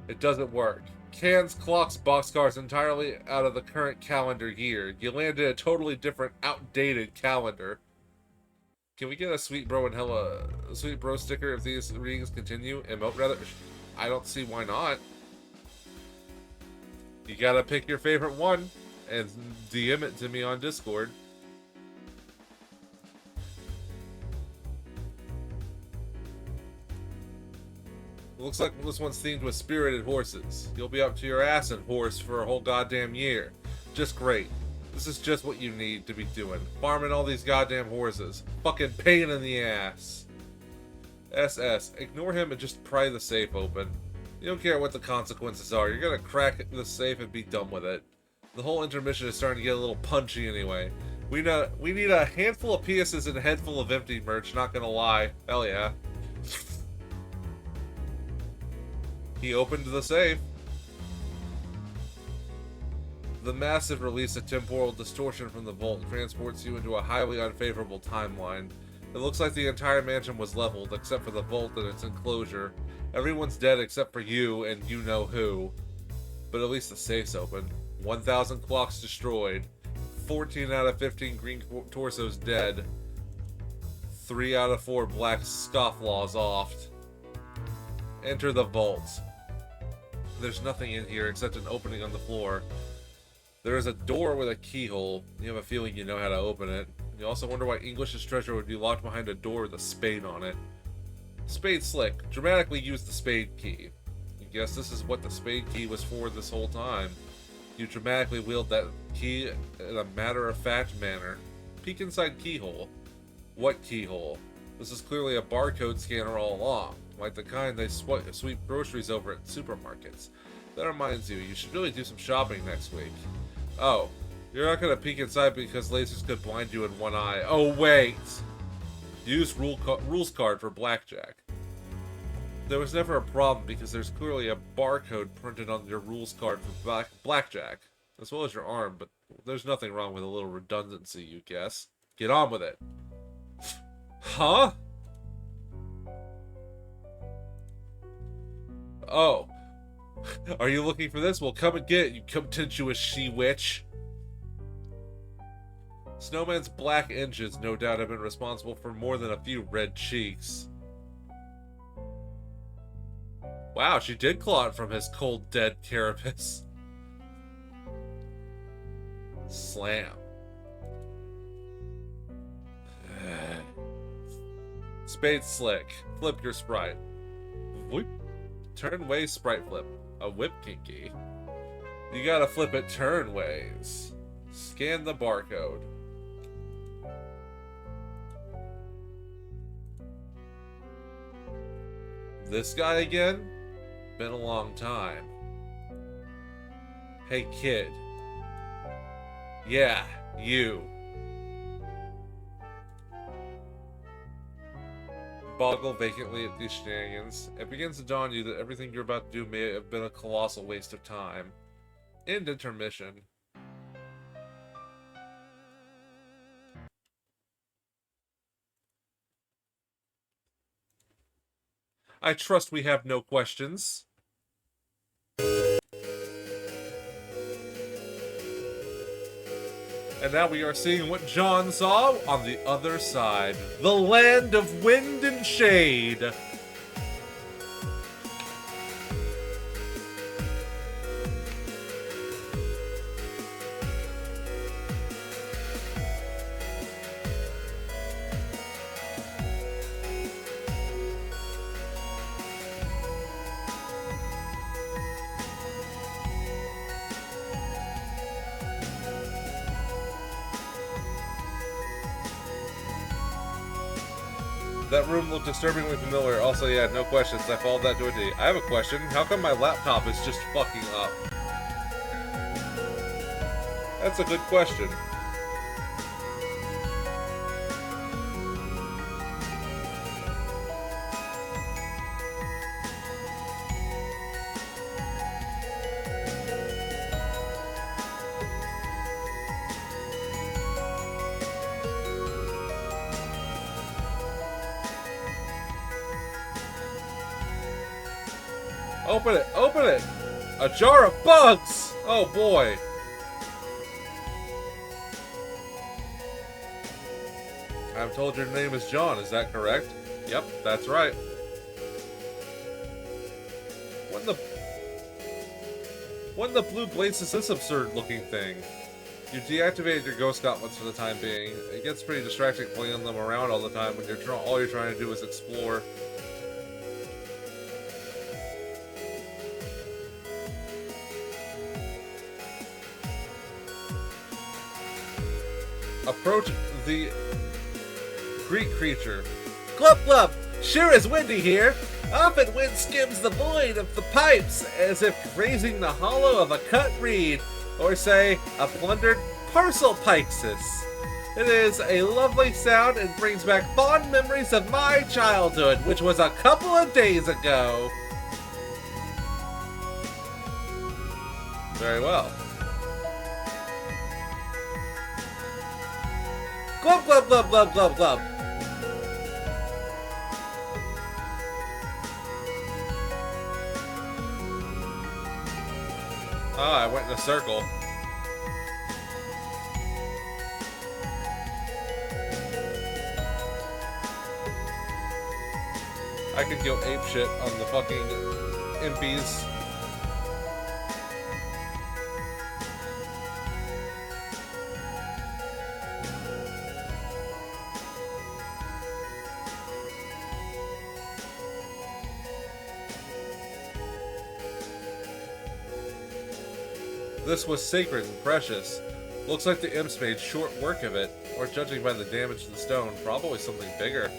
It doesn't work. Cans clocks boxcars entirely out of the current calendar year. You landed a totally different, outdated calendar. Can we get a Sweet Bro and Hella Sweet Bro sticker if these readings continue? Emote rather? I don't see why not. You gotta pick your favorite one and DM it to me on Discord. Looks like this one's themed with spirited horses. You'll be up to your ass in horse for a whole goddamn year. Just great. This is just what you need to be doing. Farming all these goddamn horses. Fucking pain in the ass. SS. Ignore him and just pry the safe open. You don't care what the consequences are. You're gonna crack the safe and be done with it. The whole intermission is starting to get a little punchy anyway. We need a handful of pieces and a head full of empty merch, not gonna lie. Hell yeah. He opened the safe. The massive release of temporal distortion from the vault transports you into a highly unfavorable timeline. It looks like the entire mansion was leveled, except for the vault and its enclosure. Everyone's dead except for you and you know who. But at least the safe's open. 1,000 clocks destroyed. 14 out of 15 green torsos dead. 3 out of 4 black scofflaws offed. Enter the vault. There's nothing in here except an opening on the floor. There is a door with a keyhole. You have a feeling you know how to open it. You also wonder why English's treasure would be locked behind a door with a spade on it. Spade slick. Dramatically use the spade key. I guess this is what the spade key was for this whole time. You dramatically wield that key in a matter-of-fact manner. Peek inside keyhole. What keyhole? This is clearly a barcode scanner all along, like the kind they sweep groceries over at supermarkets. That reminds you, you should really do some shopping next week. Oh, you're not gonna peek inside because lasers could blind you in one eye. Oh wait! Use rules card for blackjack. There was never a problem because there's clearly a barcode printed on your rules card for blackjack, as well as your arm, but there's nothing wrong with a little redundancy, you guess. Get on with it. Huh? Oh. Are you looking for this? Well, come and get it, you contemptuous she-witch. Snowman's black engines no doubt have been responsible for more than a few red cheeks. Wow, she did claw it from his cold, dead carapace. Slam. Spade slick. Flip your sprite. Whoop. Turn way sprite flip. A whip kinky. You gotta flip it turn ways. Scan the barcode. This guy again? Been a long time. Hey kid. Yeah, you. Boggle vacantly at these shenanigans. It begins to dawn on you that everything you're about to do may have been a colossal waste of time. End intermission. I trust we have no questions. And now we are seeing what John saw on the other side. The land of wind and shade. That room looked disturbingly familiar. Also, yeah, no questions. I followed that to a T. I have a question. How come my laptop is just fucking up? That's a good question. Open it! Open it! A jar of bugs! Oh boy. I'm told your name is John, is that correct? Yep, that's right. What in the blue blades is this absurd looking thing? You deactivated your ghost gauntlets for the time being. It gets pretty distracting playing them around all the time when all you're trying to do is explore. Approach the Greek creature. Glub glub! Sure is windy here. Often wind skims the void of the pipes as if grazing the hollow of a cut reed, or say, a plundered parcel pixis. It is a lovely sound and brings back fond memories of my childhood, which was a couple of days ago. Very well. Glub glub glub glub glub glub. Ah, I went in a circle. I could go apeshit on the fucking impies. This was sacred and precious. Looks like the imps made short work of it, or judging by the damage to the stone, probably something bigger.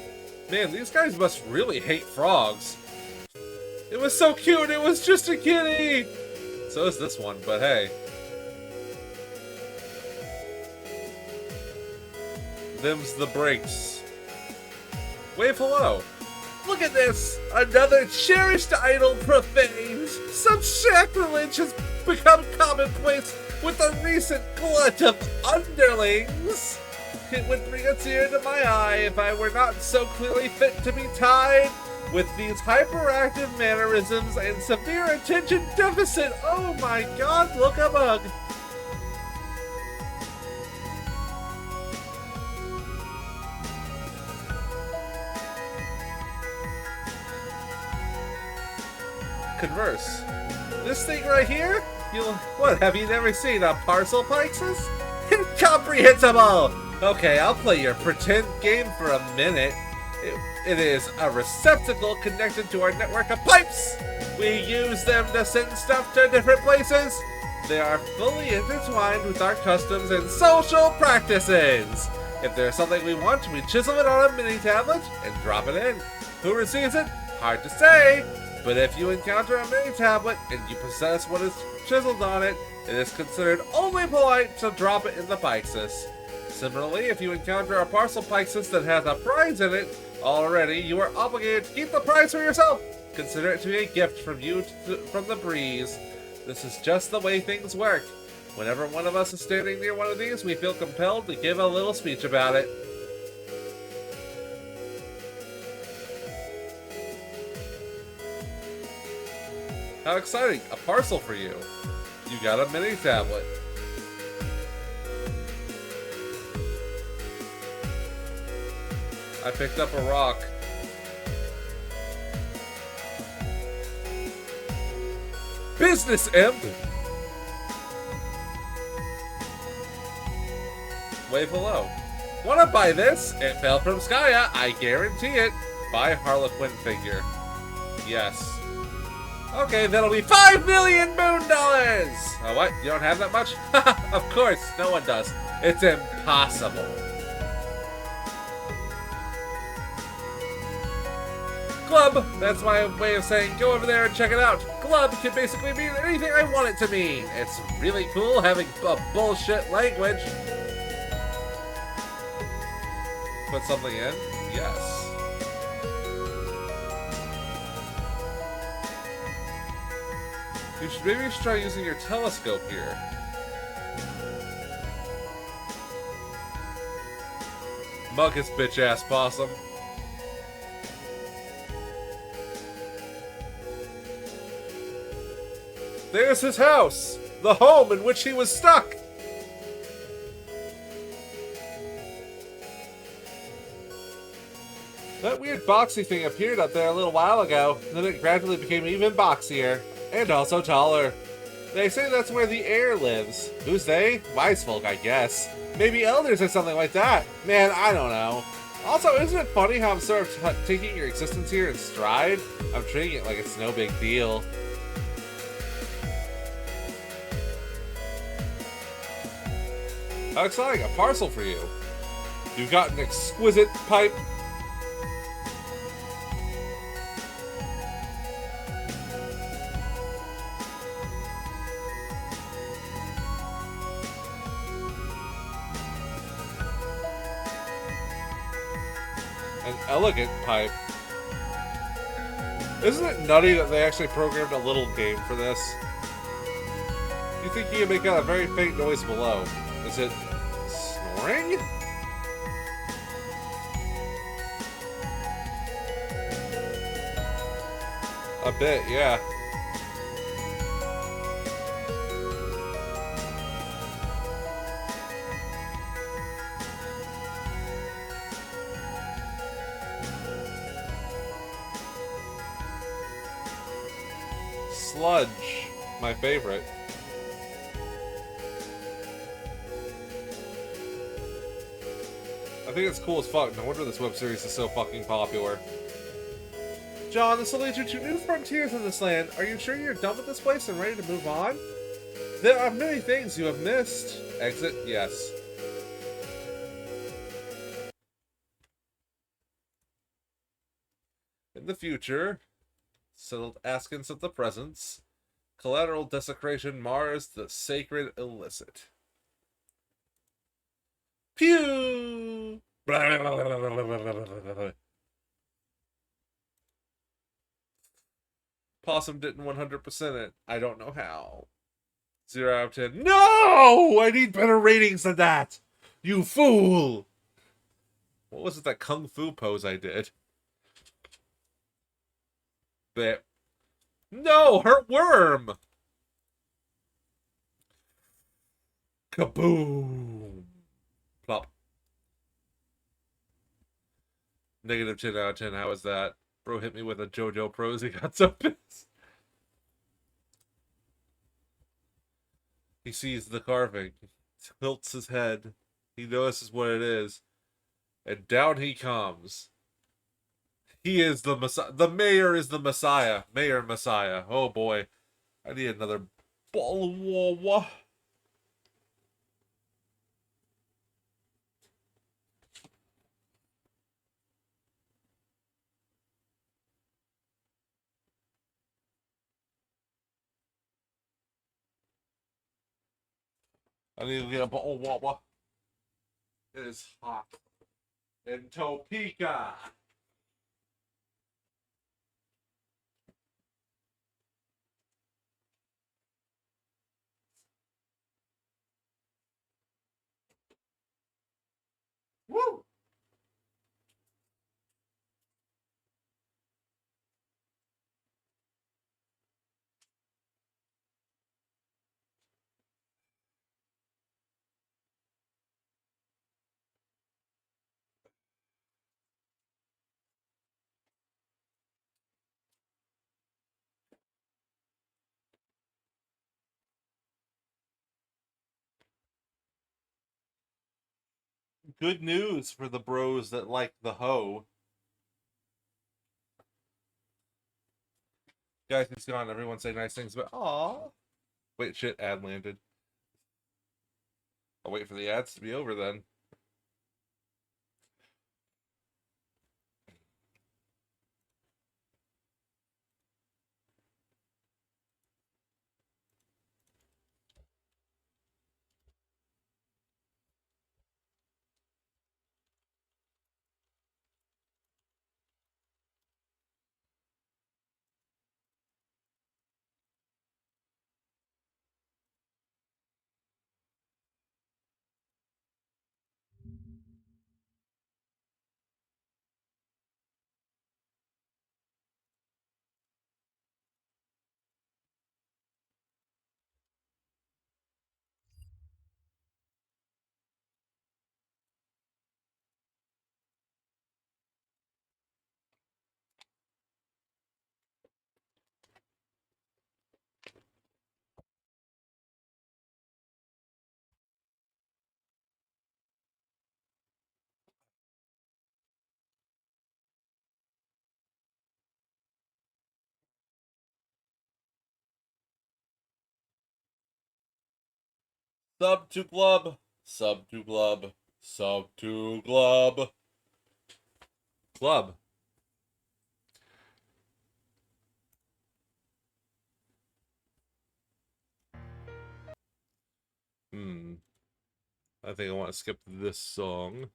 Man, these guys must really hate frogs. It was so cute, it was just a kitty! So is this one, but hey. Them's the breaks. Wave hello. Look at this! Another cherished idol profaned! Such sacrilege has become commonplace with the recent glut of underlings! It would bring a tear to my eye if I were not so clearly fit to be tied with these hyperactive mannerisms and severe attention deficit. Oh my god, look a bug! converse. This thing right here? What, have you never seen a parcel Pyxis? Incomprehensible! Okay, I'll play your pretend game for a minute. It is a receptacle connected to our network of pipes! We use them to send stuff to different places! They are fully intertwined with our customs and social practices! If there's something we want, we chisel it on a mini tablet and drop it in. Who receives it? Hard to say! But if you encounter a mini tablet and you possess what is chiseled on it, it is considered only polite to drop it in the Pyxis. Similarly, if you encounter a parcel Pyxis that has a prize in it already, you are obligated to keep the prize for yourself. Consider it to be a gift from from the breeze. This is just the way things work. Whenever one of us is standing near one of these, we feel compelled to give a little speech about it. How exciting! A parcel for you. You got a mini tablet. I picked up a rock. Business imp! Way below. Wanna buy this? It fell from Skya, I guarantee it. Buy Harlequin figure. Yes. Okay, that'll be 5 million moon dollars! Oh, what? You don't have that much? Of course, no one does. It's impossible. Club! That's my way of saying go over there and check it out. Club can basically mean anything I want it to mean. It's really cool having a bullshit language. Put something in? Yes. You should maybe try using your telescope here. Mug his bitch-ass possum. There's his house! The home in which he was stuck! That weird boxy thing appeared up there a little while ago, then it gradually became even boxier. And also taller. They say that's where the air lives. Who's they? Wise folk, I guess. Maybe elders or something like that. Man, I don't know. Also, isn't it funny how I'm sort of taking your existence here in stride? I'm treating it like it's no big deal. How exciting, a parcel for you. You've got an exquisite pipe. An elegant pipe. Isn't it nutty that they actually programmed a little game for this? You think you can make out a very faint noise below. Is it snoring? A bit, yeah. Sludge, my favorite. I think it's cool as fuck. No wonder this web series is so fucking popular. John, this will lead you to new frontiers in this land. Are you sure you're done with this place and ready to move on? There are many things you have missed. Exit, yes. In the future, settled askance of the presence, collateral desecration mars the sacred illicit. Pew! Possum didn't 100% it. I don't know how. 0 out of 10. No! I need better ratings than that! You fool! What was it, that kung fu pose I did? There. No! Her worm! Kaboom! Plop. Negative 10 out of 10. How was that? Bro hit me with a JoJo pros. He got so pissed. He sees the carving, tilts his head. He notices what it is, and down he comes. He is the Messiah. The mayor is the Messiah. Mayor Messiah. Oh boy. I need another bottle of water. I need to get a bottle of water. It is hot. In Topeka. Woo! Good news for the bros that like the hoe. Guys, it's gone. Everyone say nice things about. Aw. Wait, shit, ad landed. I'll wait for the ads to be over then. Sub to glub. Sub to glub. Sub to glub. Glub. I think I want to skip this song.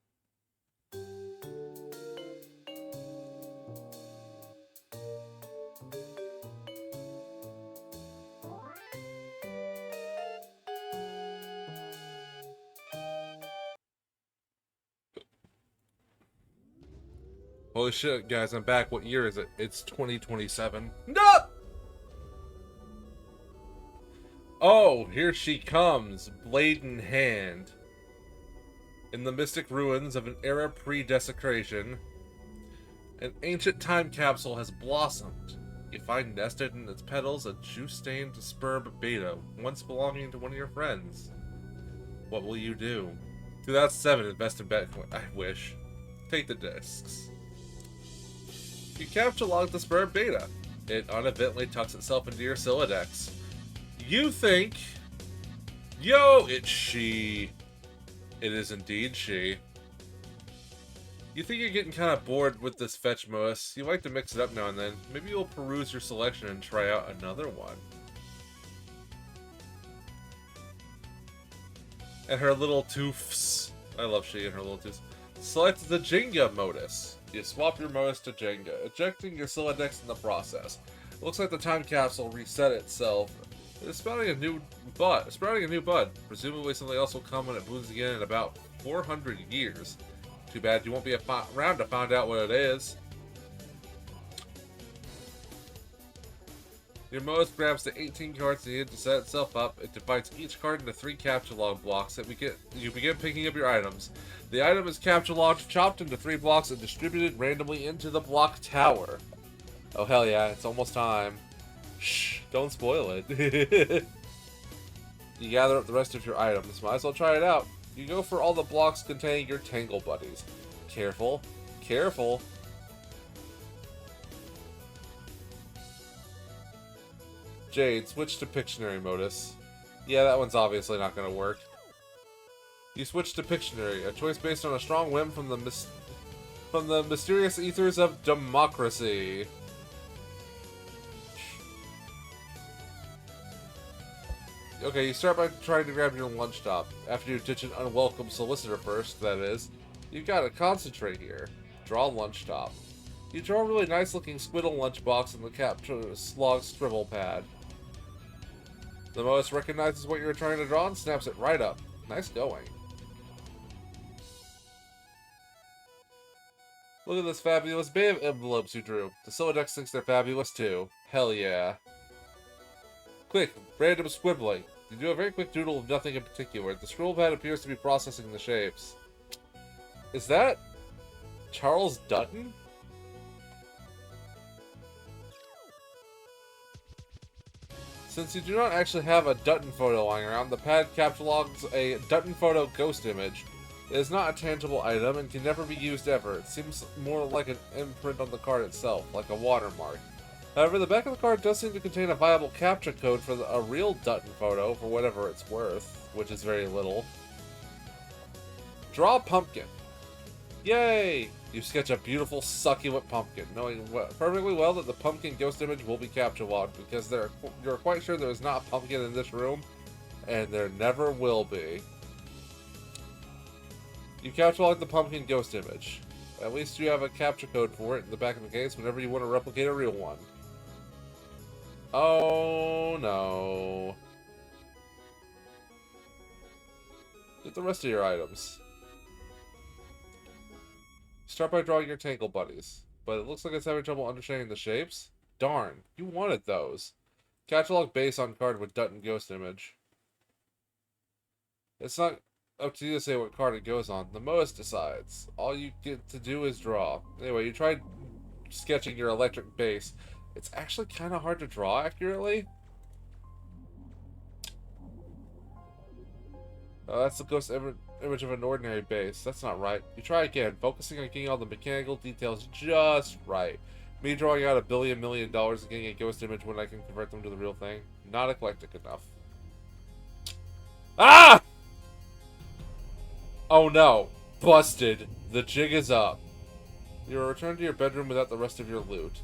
Holy shit, guys, I'm back. What year is it? It's 2027. No! Oh, here she comes, blade in hand. In the mystic ruins of an era pre-desecration, an ancient time capsule has blossomed. You find nested in its petals a juice-stained sperm beta, once belonging to one of your friends. What will you do? 2007, invest in Bitcoin. I wish. Take the discs. You capture log the sperm beta. It uneventfully tucks itself into your Silodex. You think, yo, it's she. It is indeed she. You think you're getting kind of bored with this fetch Moas. You like to mix it up now and then. Maybe you'll peruse your selection and try out another one. And her little toofs. I love she and her little toofs. Select the Jenga modus. You swap your modus to Jenga, ejecting your Silodex in the process. It looks like the time capsule reset itself. It's sprouting a new bud. Presumably something else will come when it blooms again in about 400 years. Too bad you won't be around to find out what it is. Your modus grabs the 18 cards needed to set itself up. It divides each card into 3 capture log blocks. You begin picking up your items. The item is capture logged, chopped into 3 blocks, and distributed randomly into the block tower. Oh hell yeah, it's almost time. Shh, don't spoil it. You gather up the rest of your items. Might as well try it out. You go for all the blocks containing your Tangle Buddies. Careful. Careful. Jade, switch to Pictionary modus. Yeah, that one's obviously not going to work. You switch to Pictionary, a choice based on a strong whim from the mysterious ethers of democracy. Okay, you start by trying to grab your lunch stop. After you ditch an unwelcome solicitor first, that is. You gotta concentrate here. Draw lunch stop. You draw a really nice looking squiddle lunchbox in the capture slog scribble pad. The modus recognizes what you're trying to draw and snaps it right up. Nice going. Look at this fabulous bay of envelopes you drew. The Silodex thinks they're fabulous too. Hell yeah. Quick, random squibbling. You do a very quick doodle of nothing in particular. The scribble pad appears to be processing the shapes. Is that Charles Dutton? Since you do not actually have a Dutton photo lying around, the pad catalogs a Dutton photo ghost image. It is not a tangible item and can never be used ever. It seems more like an imprint on the card itself, like a watermark. However, the back of the card does seem to contain a viable captcha code for a real Dutton photo, for whatever it's worth, which is very little. Draw a pumpkin. Yay! You sketch a beautiful, succulent pumpkin, knowing perfectly well that the pumpkin ghost image will be captcha logged, because you're quite sure there is not a pumpkin in this room, and there never will be. You captcha log the pumpkin ghost image. At least you have a captcha code for it in the back of the case whenever you want to replicate a real one. Oh no. Get the rest of your items. Start by drawing your Tangle Buddies, but it looks like it's having trouble understanding the shapes. Darn, you wanted those. Catalog base on card with Dutton ghost image. It's not up to you to say what card it goes on. The modus decides. All you get to do is draw. Anyway, you tried sketching your electric base. It's actually kind of hard to draw accurately. That's the ghost image of an ordinary base. That's not right. You try again, focusing on getting all the mechanical details just right. Me drawing out $1 million and getting a ghost image when I can convert them to the real thing. Not eclectic enough. Ah! Oh no. Busted. The jig is up. You'll return to your bedroom without the rest of your loot.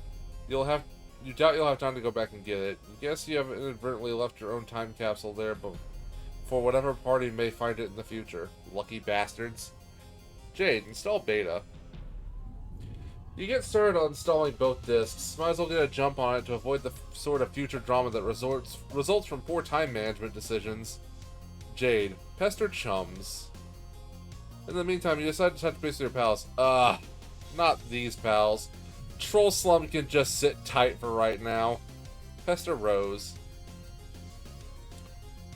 You doubt you'll have time to go back and get it. You guess you have inadvertently left your own time capsule there, but for whatever party may find it in the future. Lucky bastards. Jade, install beta. You get started on installing both discs. Might as well get a jump on it to avoid the sort of future drama that results from poor time management decisions. Jade, pester chums. In the meantime, you decide to touch base with your pals. Not these pals. Troll Slum can just sit tight for right now. Pester Rose.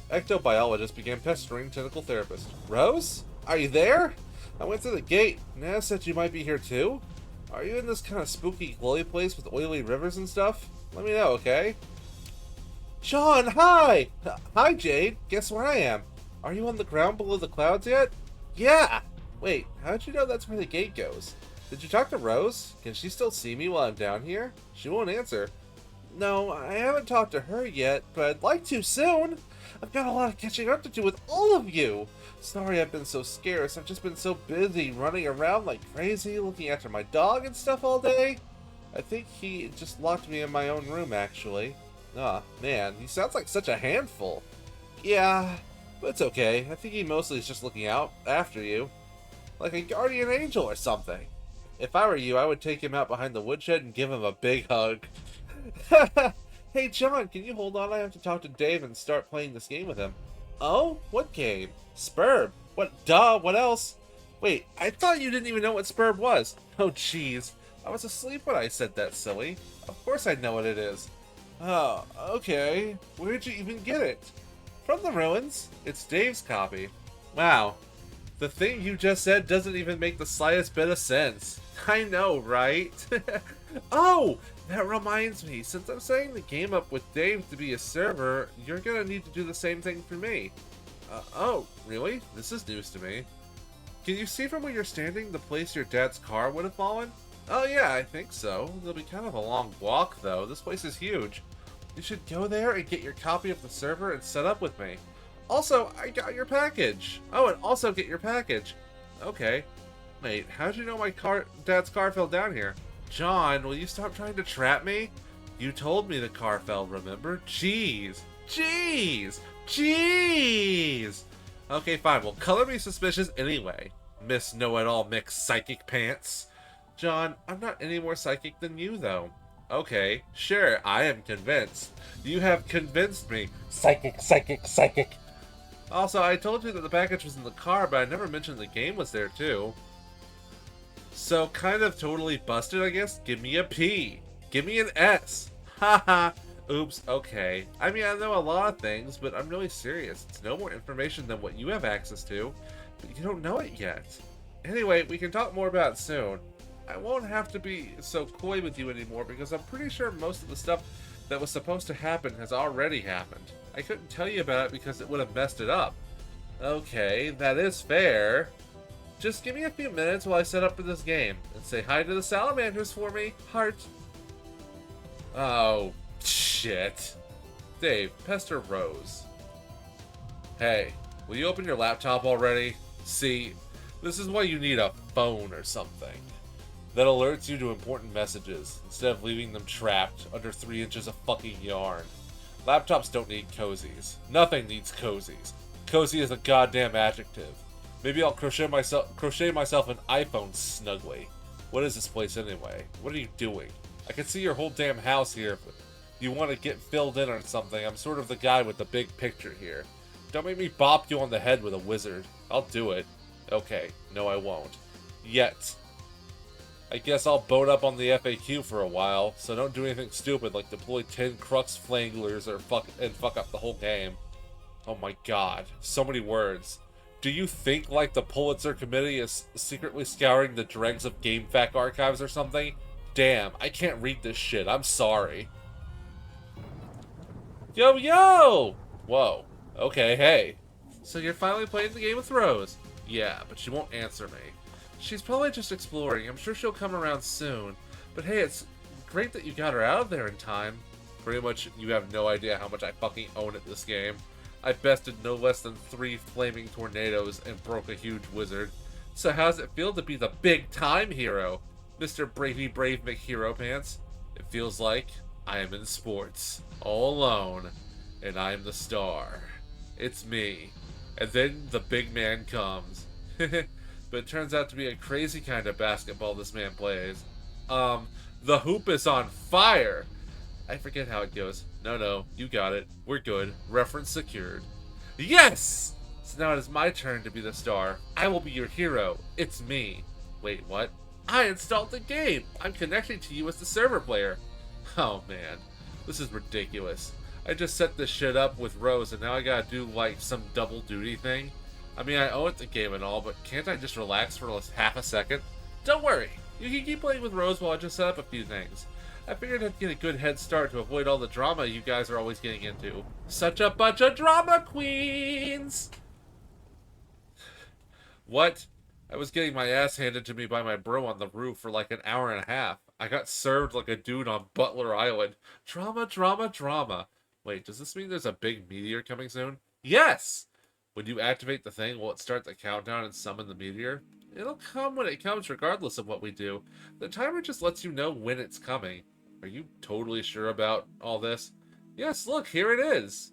Ectobiologist began pestering tentacle therapist. Rose? Are you there? I went through the gate. Nana said you might be here too. Are you in this kind of spooky glowy place with oily rivers and stuff? Let me know, okay? Sean, hi! Hi, Jade. Guess where I am? Are you on the ground below the clouds yet? Yeah! Wait, how'd you know that's where the gate goes? Did you talk to Rose? Can she still see me while I'm down here? She won't answer. No, I haven't talked to her yet, but I'd like to soon. I've got a lot of catching up to do with all of you. Sorry I've been so scarce. I've just been so busy running around like crazy, looking after my dog and stuff all day. I think he just locked me in my own room, actually. Ah, man, he sounds like such a handful. Yeah, but it's okay. I think he mostly is just looking out after you. Like a guardian angel or something. If I were you, I would take him out behind the woodshed and give him a big hug. Hey, John, can you hold on? I have to talk to Dave and start playing this game with him. Oh? What game? Spurb. What? Duh, what else? Wait, I thought you didn't even know what Spurb was. Oh, jeez. I was asleep when I said that, silly. Of course I know what it is. Oh, okay. Where'd you even get it? From the ruins. It's Dave's copy. Wow. The thing you just said doesn't even make the slightest bit of sense. I know, right? Oh, that reminds me. Since I'm setting the game up with Dave to be a server, you're gonna need to do the same thing for me. Oh, really? This is news to me. Can you see from where you're standing the place your dad's car would have fallen? Oh yeah, I think so. It'll be kind of a long walk, though. This place is huge. You should go there and get your copy of the server and set up with me. Also, I got your package. Oh, and also get your package. Okay. Wait, how'd you know my dad's car fell down here? John, will you stop trying to trap me? You told me the car fell, remember? Jeez. Jeez. Jeez. Okay, fine. Well, color me suspicious anyway. Miss Know-It-All mixed psychic pants. John, I'm not any more psychic than you, though. Okay, sure, I am convinced. You have convinced me. Psychic, psychic, psychic. Also, I told you that the package was in the car, but I never mentioned the game was there, too. So, kind of totally busted, I guess? Give me a P. Give me an S. Haha. Oops, okay. I mean, I know a lot of things, but I'm really serious. It's no more information than what you have access to, but you don't know it yet. Anyway, we can talk more about it soon. I won't have to be so coy with you anymore because I'm pretty sure most of the stuff that was supposed to happen has already happened. I couldn't tell you about it because it would have messed it up. Okay, that is fair. Just give me a few minutes while I set up for this game, and say hi to the salamanders for me. Heart. Oh, shit. Dave, pester Rose. Hey, will you open your laptop already? See, this is why you need a phone or something that alerts you to important messages, instead of leaving them trapped under 3 inches of fucking yarn. Laptops don't need cozies. Nothing needs cozies. Cozy is a goddamn adjective. Maybe I'll crochet myself an iPhone snugly. What is this place anyway? What are you doing? I can see your whole damn house here. If you want to get filled in on something, I'm sort of the guy with the big picture here. Don't make me bop you on the head with a wizard. I'll do it. Okay, no I won't. Yet. I guess I'll boat up on the FAQ for a while, so don't do anything stupid like deploy 10 Crux Flanglers or fuck up the whole game. Oh my god, so many words. Do you think like the Pulitzer Committee is secretly scouring the dregs of GameFAQ archives or something? Damn, I can't read this shit, I'm sorry. Yo, yo! Whoa, okay, hey. So you're finally playing the game with Rose? Yeah, but she won't answer me. She's probably just exploring. I'm sure she'll come around soon. But hey, it's great that you got her out of there in time. Pretty much, you have no idea how much I fucking own at this game. I bested no less than 3 flaming tornadoes and broke a huge wizard. So how's it feel to be the big-time hero, Mr. Bravey Brave McHero Pants? It feels like I am in sports, all alone, and I'm the star. It's me. And then the big man comes. But it turns out to be a crazy kind of basketball this man plays. The hoop is on fire! I forget how it goes. No, you got it. We're good. Reference secured. Yes! So now it is my turn to be the star. I will be your hero. It's me. Wait, what? I installed the game! I'm connecting to you as the server player. Oh man, this is ridiculous. I just set this shit up with Rose and now I gotta do like some double duty thing. I mean, I own the game and all, but can't I just relax for like half a second? Don't worry, you can keep playing with Rose while I just set up a few things. I figured I'd get a good head start to avoid all the drama you guys are always getting into. Such a bunch of drama queens! What? I was getting my ass handed to me by my bro on the roof for like an hour and a half. I got served like a dude on Butler Island. Drama, drama, drama. Wait, does this mean there's a big meteor coming soon? Yes! When you activate the thing, will it start the countdown and summon the meteor? It'll come when it comes regardless of what we do. The timer just lets you know when it's coming. Are you totally sure about all this? Yes, look, here it is!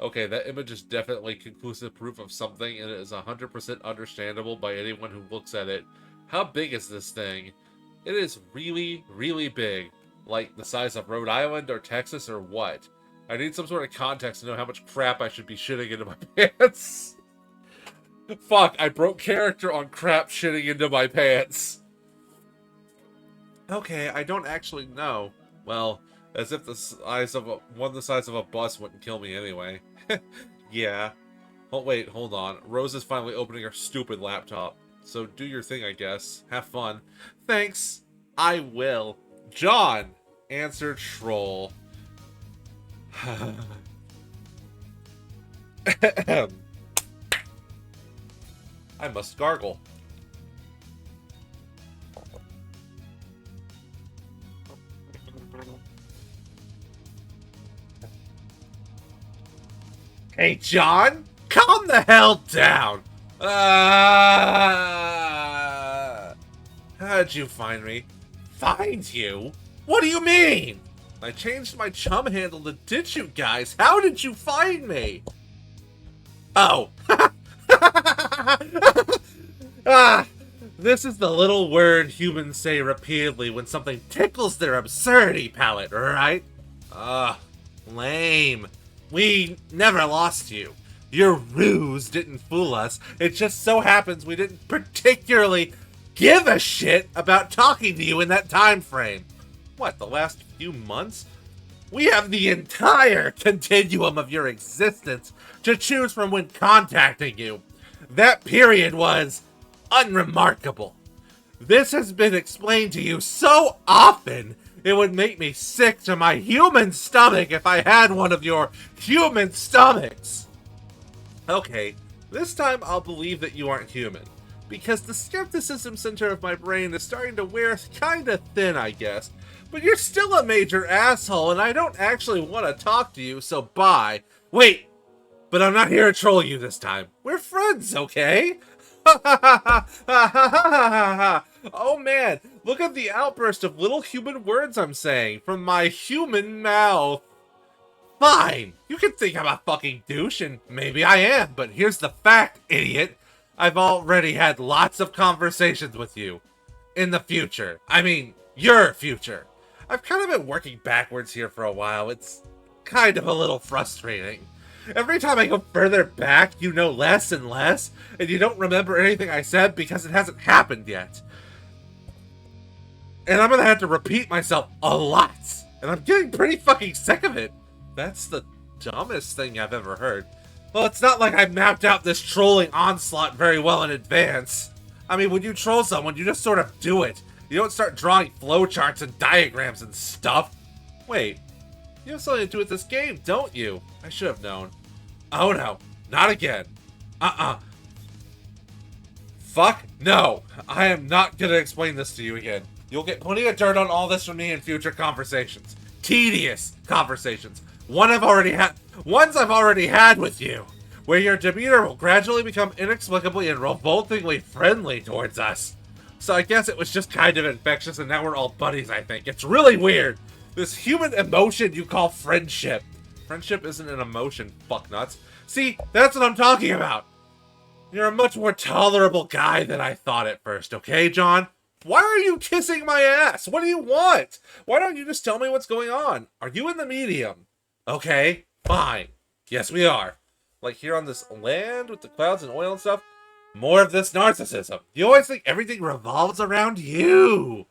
Okay, that image is definitely conclusive proof of something, and it is 100% understandable by anyone who looks at it. How big is this thing? It is really, really big. Like the size of Rhode Island or Texas or what? I need some sort of context to know how much crap I should be shitting into my pants. Fuck, I broke character on crap shitting into my pants. Okay, I don't actually know. Well, as if the size of a bus wouldn't kill me anyway. Yeah. Oh wait, hold on. Rose is finally opening her stupid laptop. So do your thing, I guess. Have fun. Thanks. I will. John, answer troll. I must gargle. Hey, John, calm the hell down. How'd you find me? Find you? What do you mean? I changed my chum handle to ditch you guys. How did you find me? Oh. This is the little word humans say repeatedly when something tickles their absurdity palate, right? Lame. We never lost you. Your ruse didn't fool us. It just so happens we didn't particularly give a shit about talking to you in that time frame. What, the last few months? We have the entire continuum of your existence to choose from when contacting you. That period was unremarkable. This has been explained to you so often, it would make me sick to my human stomach if I had one of your human stomachs. Okay, this time I'll believe that you aren't human, because the skepticism center of my brain is starting to wear kinda thin, I guess. But you're still a major asshole, and I don't actually want to talk to you, so bye. Wait, but I'm not here to troll you this time. We're friends, okay? Oh man, look at the outburst of little human words I'm saying from my human mouth. Fine, you can think I'm a fucking douche, and maybe I am, but here's the fact, idiot. I've already had lots of conversations with you. In the future. I mean, your future. I've kind of been working backwards here for a while. It's kind of a little frustrating. Every time I go further back, you know less and less, and you don't remember anything I said because it hasn't happened yet. And I'm gonna have to repeat myself a lot, and I'm getting pretty fucking sick of it. That's the dumbest thing I've ever heard. Well, it's not like I mapped out this trolling onslaught very well in advance. I mean, when you troll someone, you just sort of do it. You don't start drawing flowcharts and diagrams and stuff. Wait, you have something to do with this game, don't you? I should have known. Oh no, not again. Fuck no. I am not gonna explain this to you again. You'll get plenty of dirt on all this from me in future conversations. Tedious conversations. Ones I've already had with you, where your demeanor will gradually become inexplicably and revoltingly friendly towards us. So I guess it was just kind of infectious, and now we're all buddies, I think. It's really weird. This human emotion you call friendship. Friendship isn't an emotion, fucknuts. See, that's what I'm talking about. You're a much more tolerable guy than I thought at first, okay, John? Why are you kissing my ass? What do you want? Why don't you just tell me what's going on? Are you in the medium? Okay, fine. Yes, we are. Like here on this land with the clouds and oil and stuff. More of this narcissism. You always think everything revolves around you.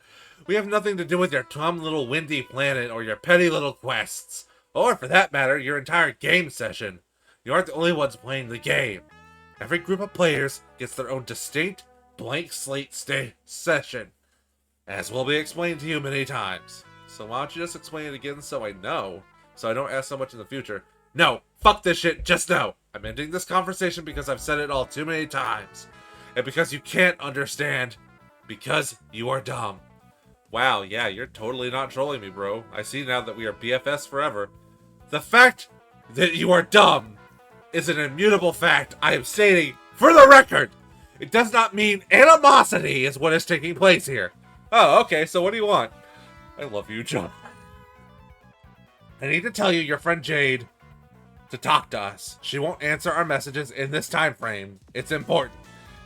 We have nothing to do with your dumb little windy planet or your petty little quests. Or, for that matter, your entire game session. You aren't the only ones playing the game. Every group of players gets their own distinct, blank slate session. As will be explained to you many times. So why don't you just explain it again so I know? So I don't ask so much in the future. No, fuck this shit, just know. I'm ending this conversation because I've said it all too many times. And because you can't understand. Because you are dumb. Wow, yeah, you're totally not trolling me, bro. I see now that we are BFS forever. The fact that you are dumb is an immutable fact I am stating for the record. It does not mean animosity is what is taking place here. Oh, okay, so what do you want? I love you, John. I need to tell you your friend Jade to talk to us. She won't answer our messages in this time frame. It's important.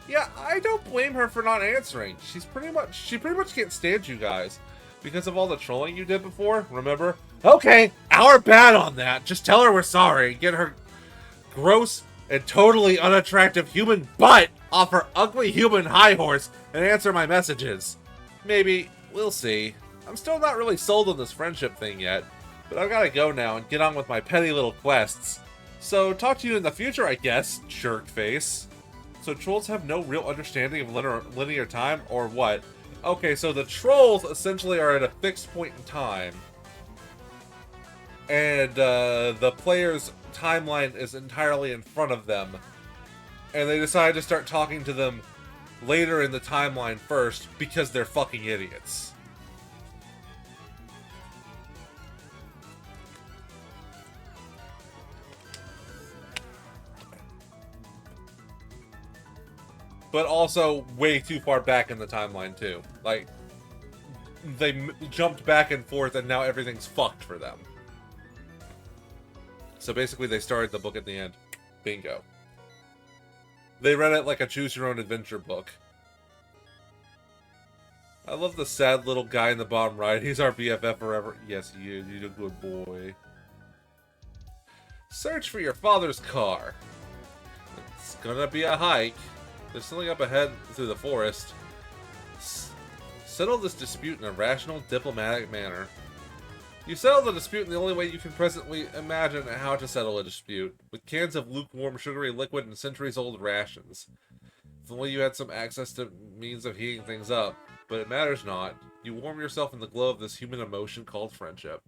Yeah, I don't blame her for not answering. She pretty much can't stand you guys because of all the trolling you did before, remember? Okay, our bad on that. Just tell her we're sorry. Get her gross and totally unattractive human butt off her ugly human high horse and answer my messages. Maybe. We'll see. I'm still not really sold on this friendship thing yet, but I've gotta go now and get on with my petty little quests. So, talk to you in the future, I guess, jerk face. So trolls have no real understanding of linear time, or what? Okay, so the trolls essentially are at a fixed point in time. And the player's timeline is entirely in front of them. And they decide to start talking to them later in the timeline first because they're fucking idiots. But also way too far back in the timeline, too. Like, they jumped back and forth and now everything's fucked for them. So basically they started the book at the end. Bingo. They read it like a choose-your-own-adventure book. I love the sad little guy in the bottom right. He's our BFF forever. Yes, he is. He's a good boy. Search for your father's car. It's gonna be a hike. There's something up ahead through the forest. Settle this dispute in a rational, diplomatic manner. You settle the dispute in the only way you can presently imagine how to settle a dispute, with cans of lukewarm, sugary liquid and centuries-old rations. If only you had some access to means of heating things up, but it matters not. You warm yourself in the glow of this human emotion called friendship.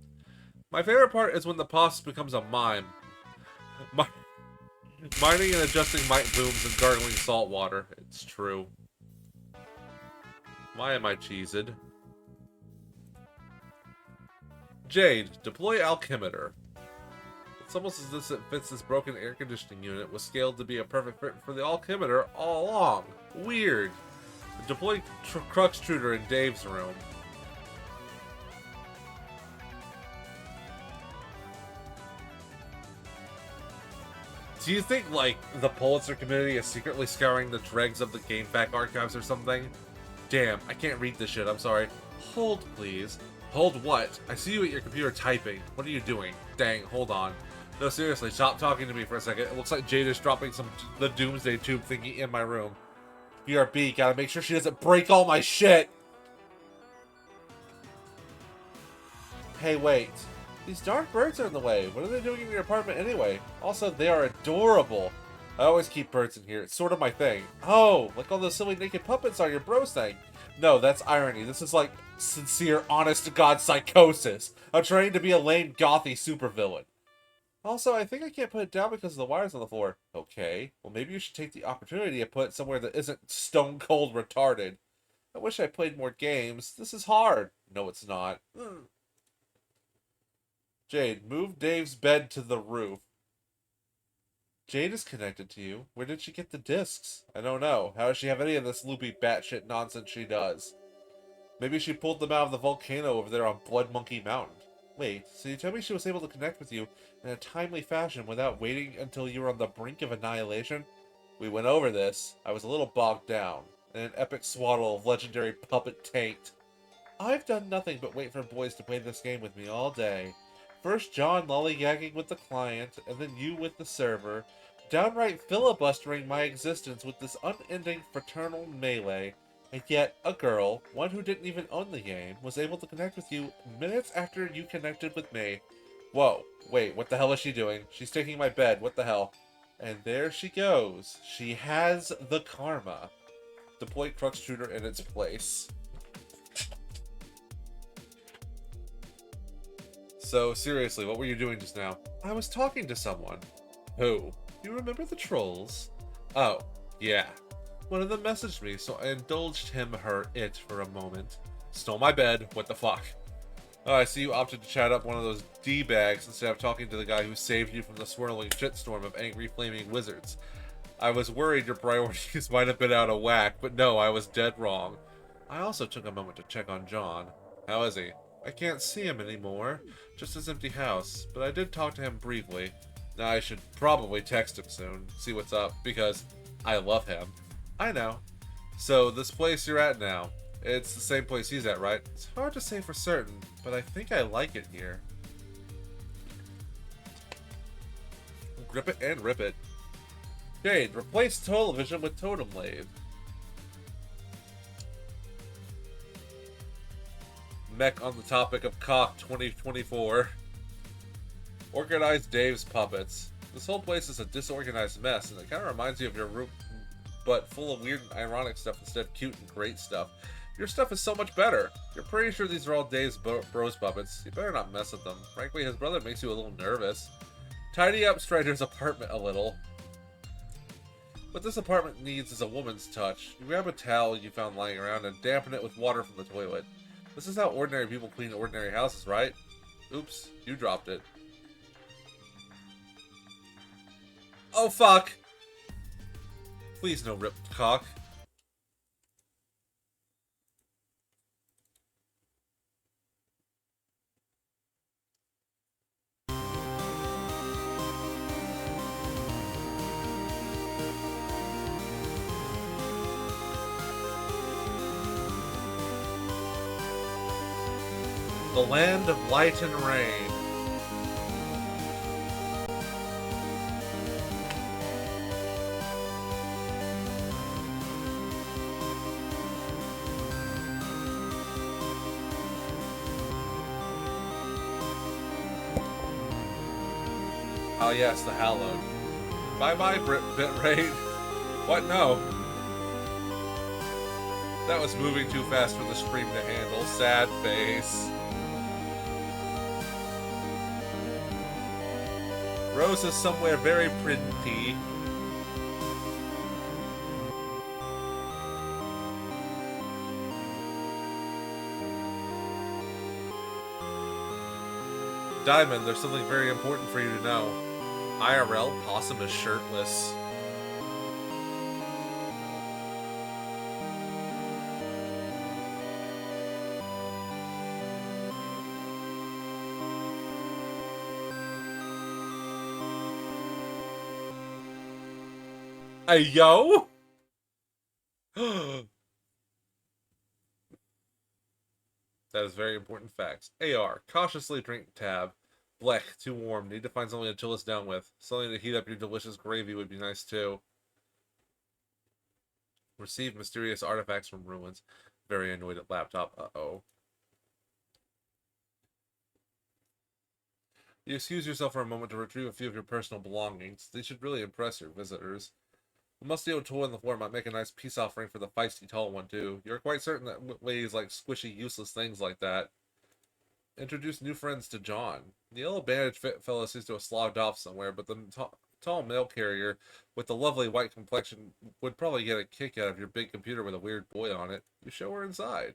My favorite part is when the pasta becomes a mime. Mining and adjusting might booms and gargling salt water. It's true. Why am I cheesed? Jade, deploy alchemitter. It's almost as if it fits this broken air conditioning unit was scaled to be a perfect fit for the alchemitter all along. Weird. Deploy Cruxtruder in Dave's room. Do you think, like, the Pulitzer community is secretly scouring the dregs of the GameFAQ archives or something? Damn, I can't read this shit, I'm sorry. Hold, please. Hold what? I see you at your computer typing. What are you doing? Dang, hold on. No, seriously, stop talking to me for a second. It looks like Jade is dropping the Doomsday Tube thingy in my room. BRB, gotta make sure she doesn't break all my shit! Hey, wait. These darn birds are in the way. What are they doing in your apartment anyway? Also, they are adorable. I always keep birds in here. It's sort of my thing. Oh, like all those silly naked puppets are your bros thing. No, that's irony. This is like sincere, honest-to-God psychosis. I'm trying to be a lame, gothy supervillain. Also, I think I can't put it down because of the wires on the floor. Okay, well maybe you should take the opportunity to put it somewhere that isn't stone-cold retarded. I wish I played more games. This is hard. No, it's not. Jade, move Dave's bed to the roof. Jade is connected to you. Where did she get the discs? I don't know. How does she have any of this loopy batshit nonsense she does? Maybe she pulled them out of the volcano over there on Blood Monkey Mountain. Wait, so you tell me she was able to connect with you in a timely fashion without waiting until you were on the brink of annihilation? We went over this. I was a little bogged down in an epic swaddle of legendary puppet taint. I've done nothing but wait for boys to play this game with me all day. First John lollygagging with the client, and then you with the server, downright filibustering my existence with this unending fraternal melee. And yet, a girl, one who didn't even own the game, was able to connect with you minutes after you connected with me. Whoa, wait, what the hell is she doing? She's taking my bed, what the hell? And there she goes. She has the karma. Deploy Cruxtruder in its place. So, seriously, what were you doing just now? I was talking to someone. Who? You remember the trolls? Oh, yeah. One of them messaged me, so I indulged it for a moment. Stole my bed, what the fuck? Oh, I see you opted to chat up one of those D-bags instead of talking to the guy who saved you from the swirling shitstorm of angry flaming wizards. I was worried your priorities might have been out of whack, but no, I was dead wrong. I also took a moment to check on John. How is he? I can't see him anymore. Just his empty house, but I did talk to him briefly. Now I should probably text him soon, see what's up, because I love him. I know. So, this place you're at now, it's the same place he's at, right? It's hard to say for certain, but I think I like it here. Grip it and rip it. Jade, replace television with totem lathe. Mech on the topic of cock 2024. Organize Dave's puppets. This whole place is a disorganized mess, and it kind of reminds you of your room but full of weird and ironic stuff instead of cute and great stuff. Your stuff is so much better. You're pretty sure these are all Dave's bros puppets. You better not mess with them. Frankly, his brother makes you a little nervous. Tidy up Strider's apartment a little. What this apartment needs is a woman's touch. You grab a towel you found lying around and dampen it with water from the toilet. This is how ordinary people clean ordinary houses, right? Oops, you dropped it. Oh fuck! Please no ripped cock. The land of light and rain. Oh yes, the hallowed. Bye-bye, bitrate. What? No. That was moving too fast for the stream to handle. Sad face. Rose is somewhere very pretty. Diamond, there's something very important for you to know. IRL, Possum is shirtless. Hey, yo! That is very important facts. AR, cautiously drink tab. Blech, too warm. Need to find something to chill us down with. Something to heat up your delicious gravy would be nice too. Receive mysterious artifacts from ruins. Very annoyed at laptop. Uh-oh. You excuse yourself for a moment to retrieve a few of your personal belongings. These should really impress your visitors. The musty old toy on the floor might make a nice peace offering for the feisty tall one, too. You're quite certain that ladies like squishy, useless things like that. Introduce new friends to John. The yellow bandaged fellow seems to have slogged off somewhere, but the tall mail carrier with the lovely white complexion would probably get a kick out of your big computer with a weird boy on it. You show her inside.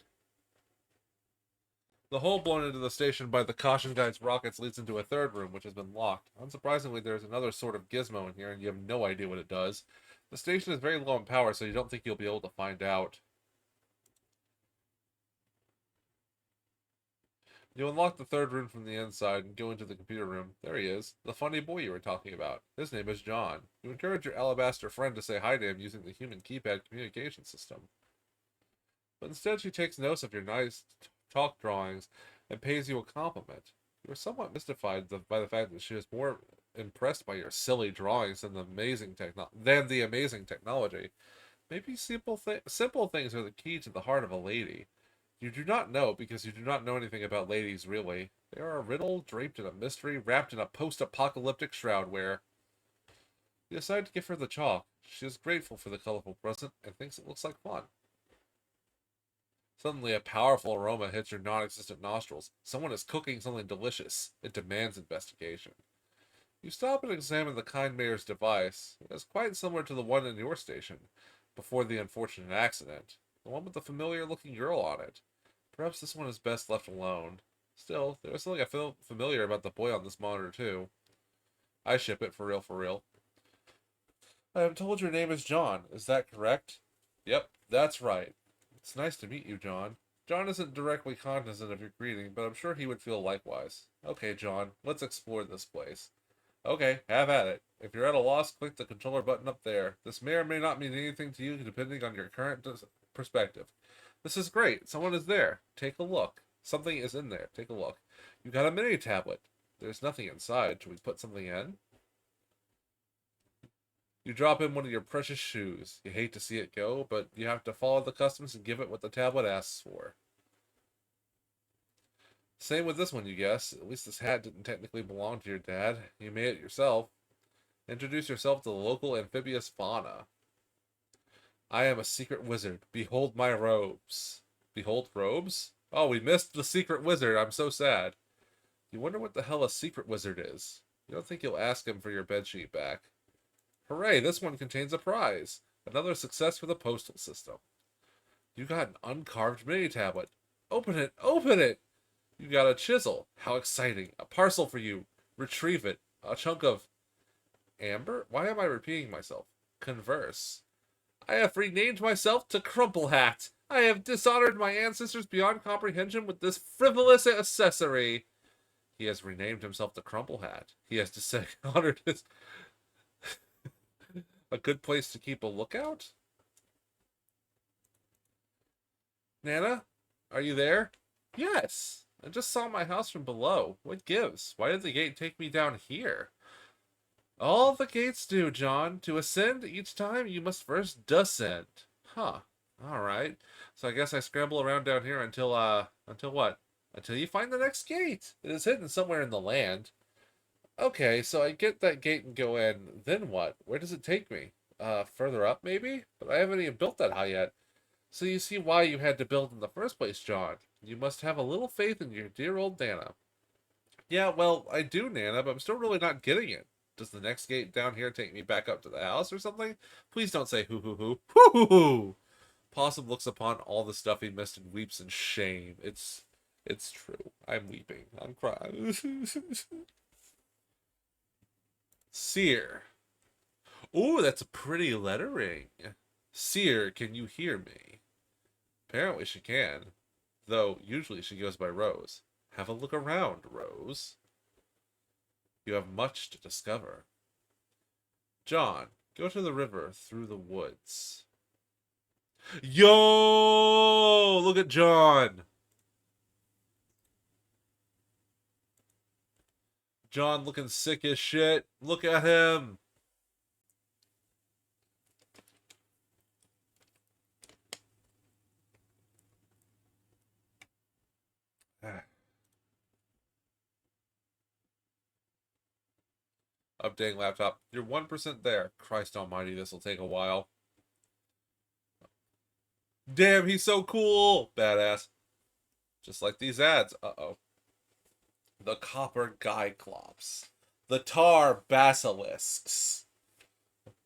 The hole blown into the station by the caution guide's rockets leads into a third room, which has been locked. Unsurprisingly, there's another sort of gizmo in here, and you have no idea what it does. The station is very low in power, so you don't think you'll be able to find out. You unlock the third room from the inside and go into the computer room. There he is, the funny boy you were talking about. His name is John. You encourage your alabaster friend to say hi to him using the human keypad communication system. But instead she takes notice of your nice chalk drawings and pays you a compliment. You are somewhat mystified by the fact that she is more impressed by your silly drawings than the amazing technology. Maybe simple things are the key to the heart of a lady. You do not know because you do not know anything about ladies, really. They are a riddle draped in a mystery, wrapped in a post-apocalyptic shroudware. You decide to give her the chalk. She is grateful for the colorful present and thinks it looks like fun. Suddenly, a powerful aroma hits your non-existent nostrils. Someone is cooking something delicious. It demands investigation. You stop and examine the kind mayor's device. It is quite similar to the one in your station, before the unfortunate accident. The one with the familiar-looking girl on it. Perhaps this one is best left alone. Still, there is something I feel familiar about the boy on this monitor, too. I ship it, for real, for real. I am told your name is John. Is that correct? Yep, that's right. It's nice to meet you, John. John isn't directly cognizant of your greeting, but I'm sure he would feel likewise. Okay, John, let's explore this place. Okay, have at it. If you're at a loss, click the controller button up there. This may or may not mean anything to you depending on your current perspective. This is great. Someone is there. Take a look. Something is in there. Take a look. You got a mini tablet. There's nothing inside. Should we put something in? You drop in one of your precious shoes. You hate to see it go, but you have to follow the customs and give it what the tablet asks for. Same with this one, you guess. At least this hat didn't technically belong to your dad. You made it yourself. Introduce yourself to the local amphibious fauna. I am a secret wizard. Behold my robes. Behold robes? Oh, we missed the secret wizard. I'm so sad. You wonder what the hell a secret wizard is. You don't think you'll ask him for your bedsheet back. Hooray, this one contains a prize. Another success for the postal system. You got an uncarved mini tablet. Open it, open it! You got a chisel. How exciting. A parcel for you. Retrieve it. A chunk of amber? Why am I repeating myself? Converse. I have renamed myself to Crumple Hat. I have dishonored my ancestors beyond comprehension with this frivolous accessory. He has renamed himself to Crumple Hat. He has dishonored his... A good place to keep a lookout? Nana, are you there? Yes. I just saw my house from below. What gives? Why did the gate take me down here? All the gates do, John. To ascend each time, you must first descend. Huh. Alright. So I guess I scramble around down here until what? Until you find the next gate. It is hidden somewhere in the land. Okay, so I get that gate and go in. Then what? Where does it take me? Further up, maybe? But I haven't even built that high yet. So you see why you had to build in the first place, John. You must have a little faith in your dear old Nana. Yeah, well, I do, Nana, but I'm still really not getting it. Does the next gate down here take me back up to the house or something? Please don't say hoo hoo hoo. Hoo hoo hoo! Possum looks upon all the stuff he missed and weeps in shame. It's true. I'm weeping. I'm crying. Seer. Ooh, that's a pretty lettering. Seer, can you hear me? Apparently she can. Though, usually she goes by Rose. Have a look around, Rose. You have much to discover. John, go to the river through the woods. Yo! Look at John! John looking sick as shit. Look at him! Updating laptop. You're 1% there. Christ almighty, this'll take a while. Damn, he's so cool! Badass. Just like these ads. Uh-oh. The copper Gyclops. The tar basilisks.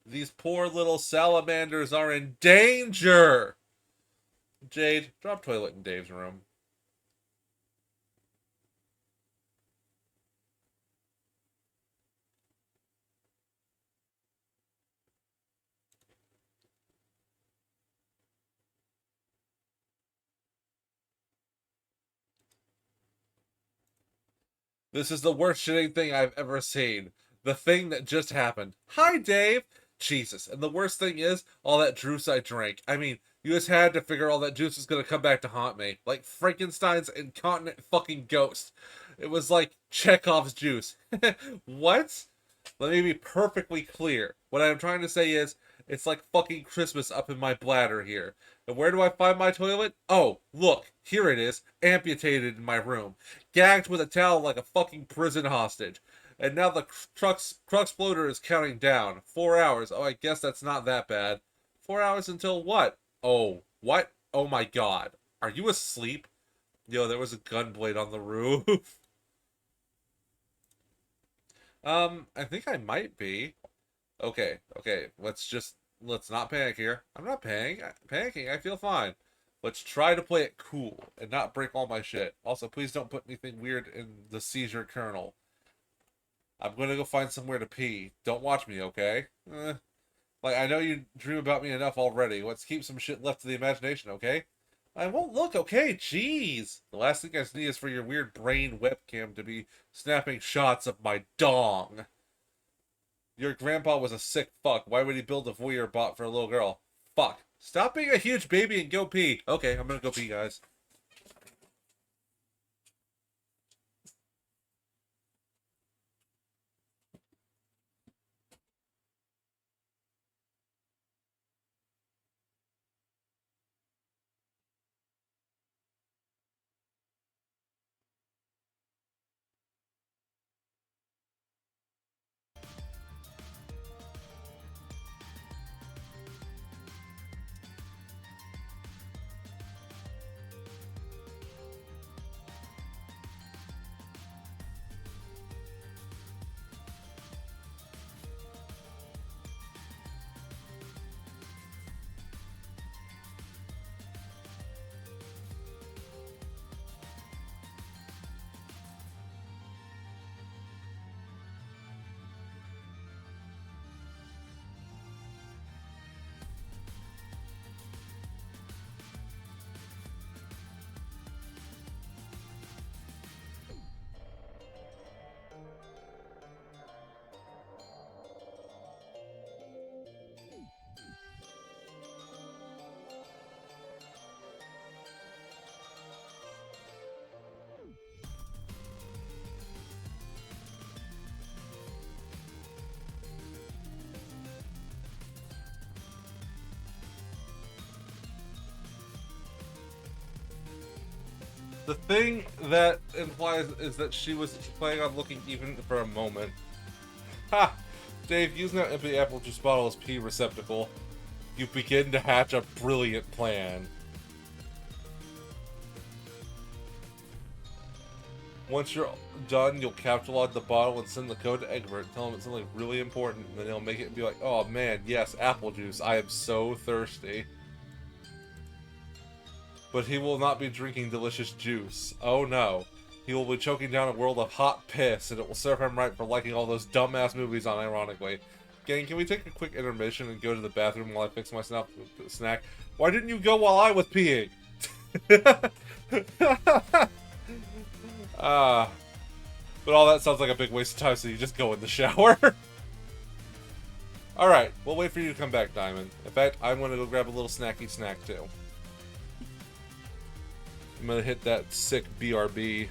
These poor little salamanders are in danger! Jade, drop toilet in Dave's room. This is the worst shitting thing I've ever seen. The thing that just happened. Hi, Dave! Jesus. And the worst thing is, all that juice I drank. I mean, you just had to figure all that juice was gonna come back to haunt me. Like Frankenstein's incontinent fucking ghost. It was like Chekhov's juice. What? Let me be perfectly clear. What I'm trying to say is, it's like fucking Christmas up in my bladder here. And where do I find my toilet? Oh, look, here it is, amputated in my room. Gagged with a towel like a fucking prison hostage. And now the Cruxploder is counting down. 4 hours. Oh, I guess that's not that bad. 4 hours until what? Oh, what? Oh my god. Are you asleep? Yo, there was a gun blade on the roof. I think I might be. Okay, let's not panic here. I'm not panicking. I feel fine. Let's try to play it cool and not break all my shit. Also, please don't put anything weird in the seizure kernel. I'm gonna go find somewhere to pee. Don't watch me, okay? Like, I know you dream about me enough already. Let's keep some shit left to the imagination, okay? I won't look, okay? Jeez. The last thing I need is for your weird brain webcam to be snapping shots of my dong. Your grandpa was a sick fuck. Why would he build a voyeur bot for a little girl? Fuck. Stop being a huge baby and go pee. Okay, I'm gonna go pee, guys. The thing that implies is that she was planning on looking even for a moment. Ha! Dave, using that empty apple juice bottle as pee receptacle, you begin to hatch a brilliant plan. Once you're done, you'll catalog the bottle and send the code to Egbert. Tell him it's something really important, and then he'll make it and be like, oh man, yes, apple juice. I am so thirsty. But he will not be drinking delicious juice. Oh no. He will be choking down a world of hot piss, and it will serve him right for liking all those dumbass movies unironically. Gang, can we take a quick intermission and go to the bathroom while I fix my snack? Why didn't you go while I was peeing? But all that sounds like a big waste of time, so you just go in the shower. Alright, we'll wait for you to come back, Diamond. In fact, I'm gonna go grab a little snacky snack, too. I'm gonna hit that sick BRB.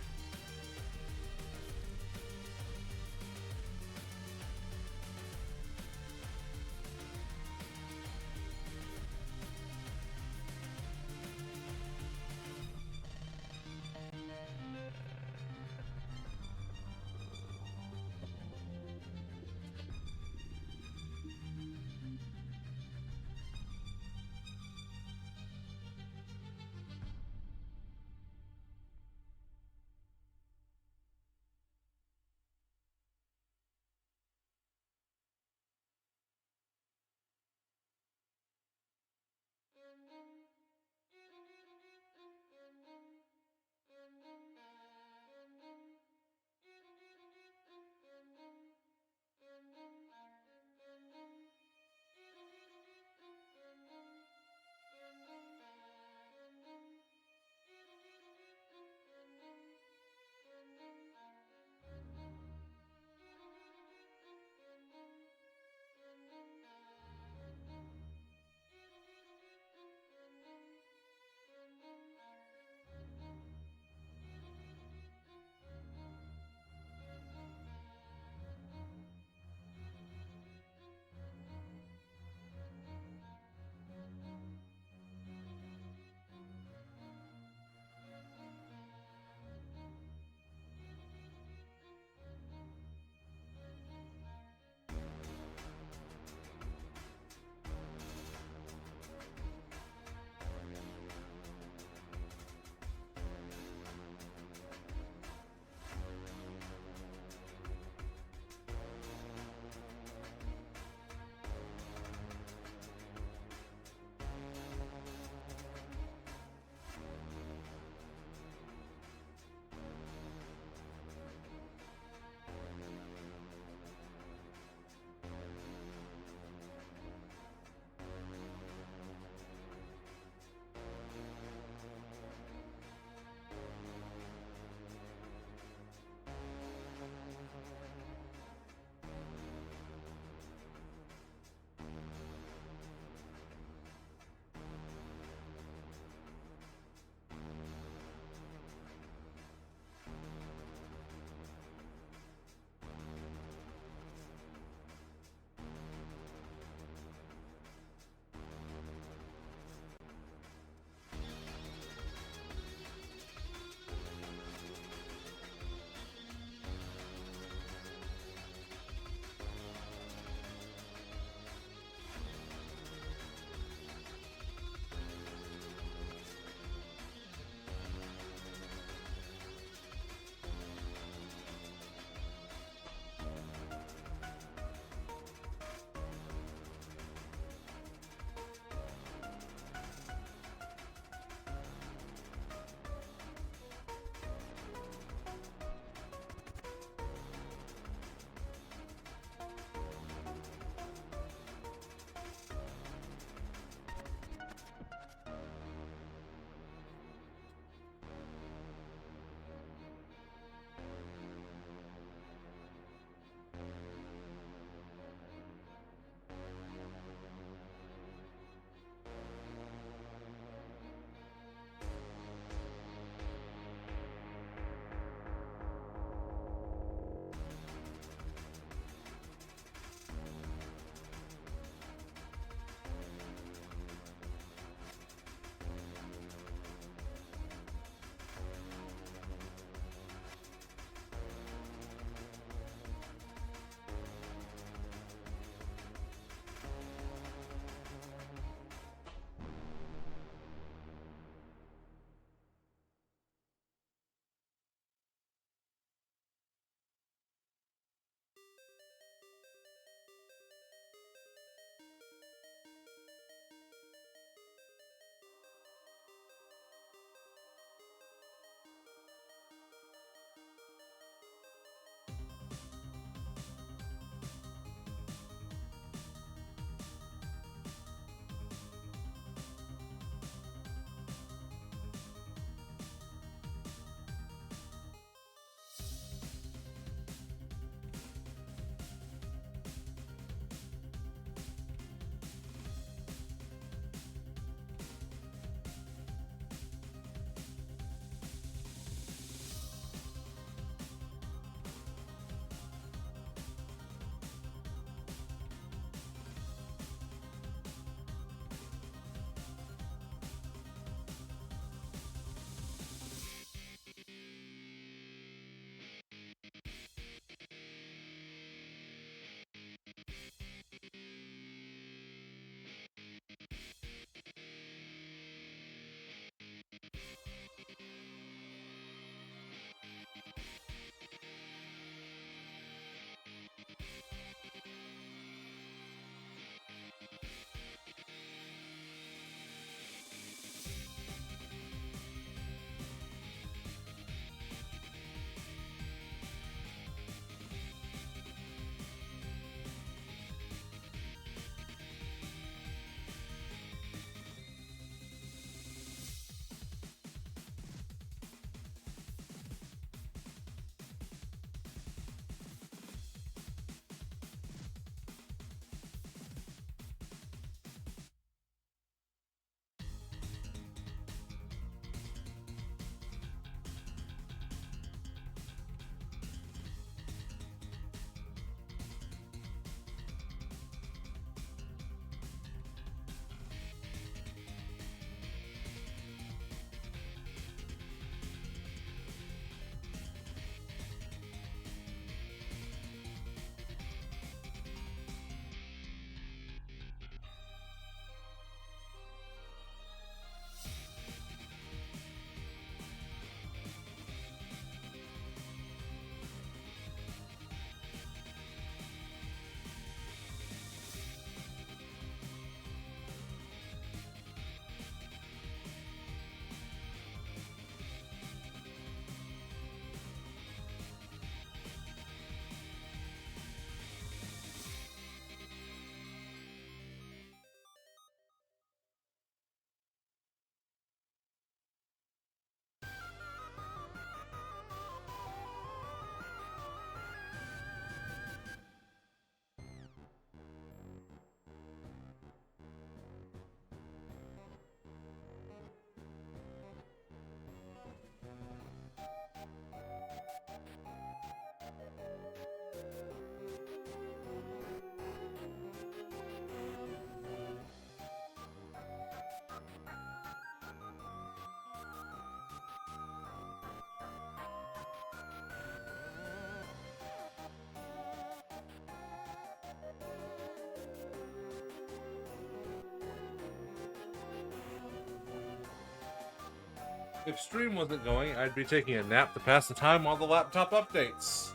If stream wasn't going, I'd be taking a nap to pass the time while the laptop updates.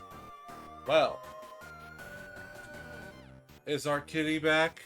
Well, is our kitty back?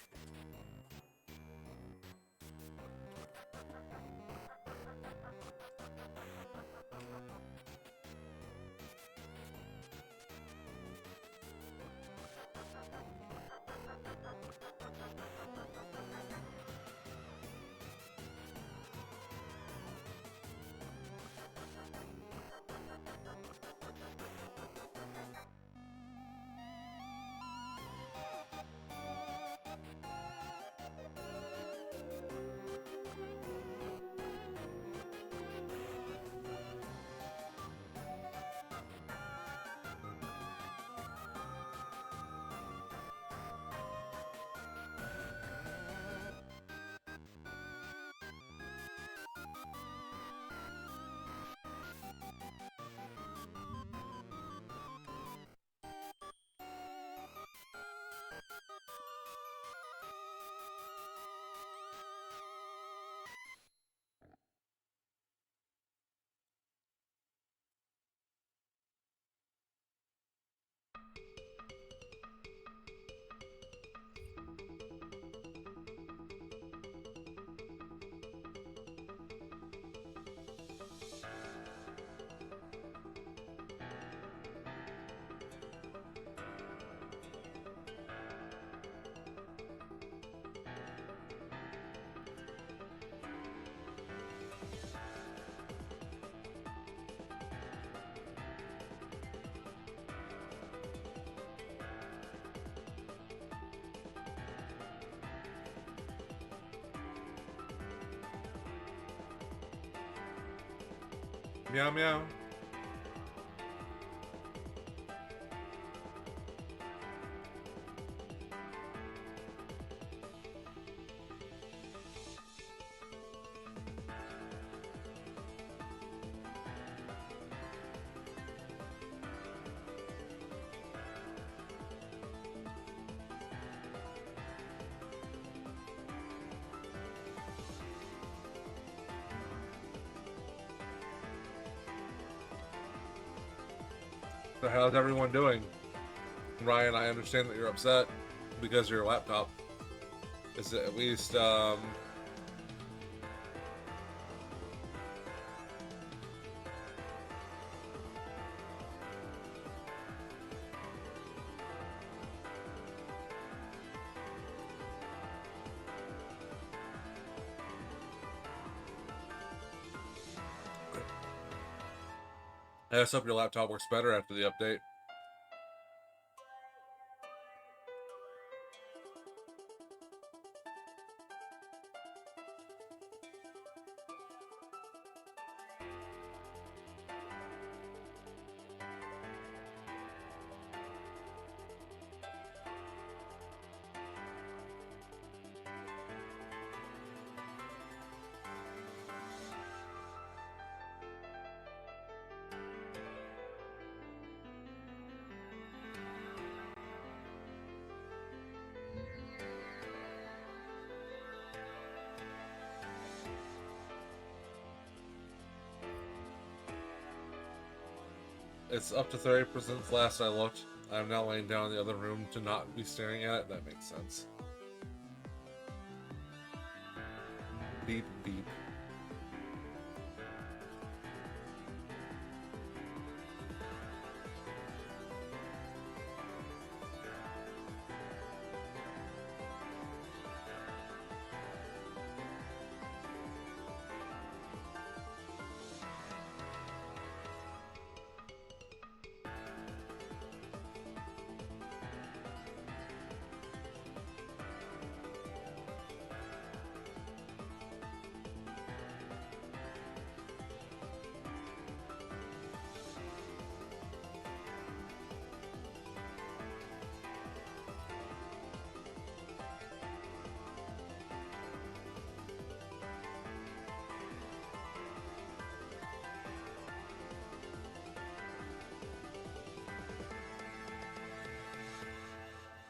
Meow meow. So how's everyone doing? Ryan, I understand that you're upset because your laptop is at least I just hope your laptop works better after the update. It's up to 30% last I looked. I'm now laying down in the other room to not be staring at it. That makes sense. Beep, beep.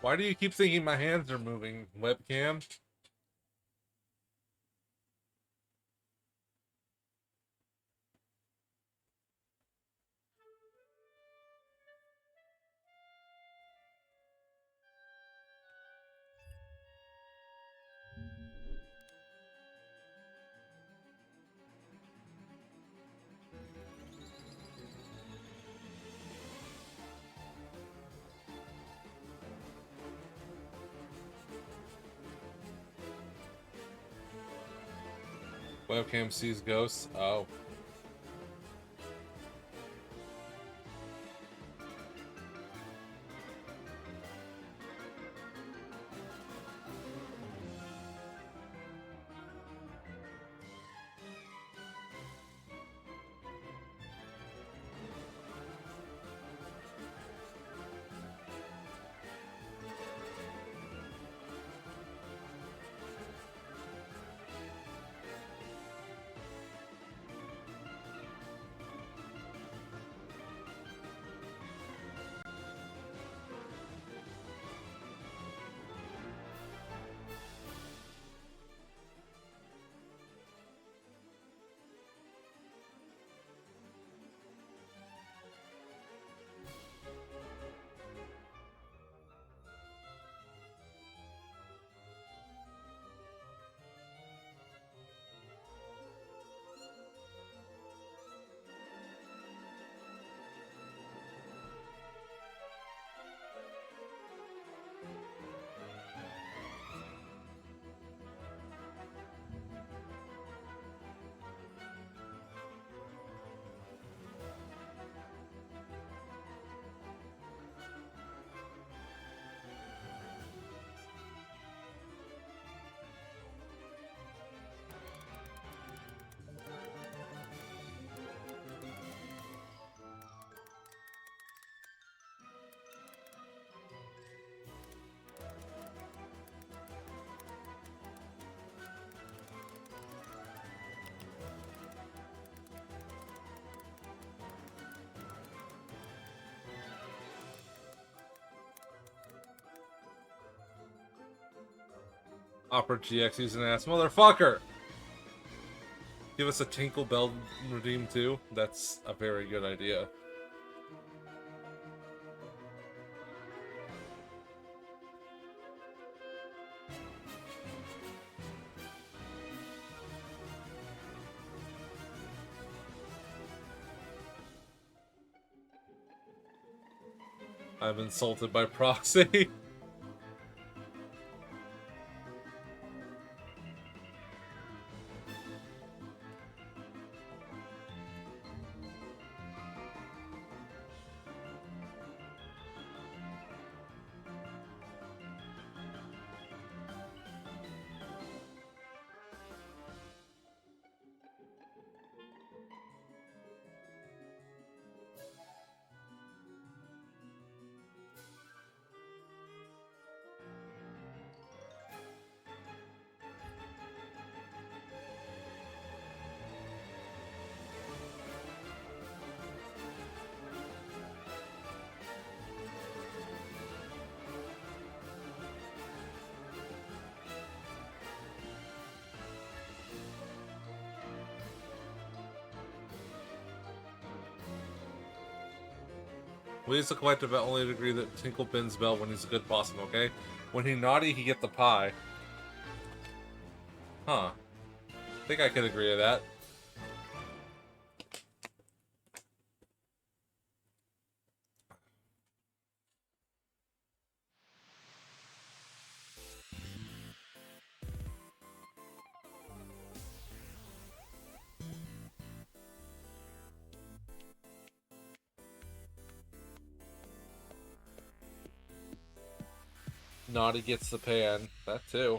Why do you keep thinking my hands are moving, webcam? Webcam sees ghosts. Oh. Opera GX, he's an ass motherfucker! Give us a Tinkle Bell redeem too. That's a very good idea. I'm insulted by proxy. We use the collective only to agree that Tinkle bends Bell when he's a good possum, okay? When he's naughty, he get the pie. Huh. I think I could agree to that. Naughty gets the pan. That too.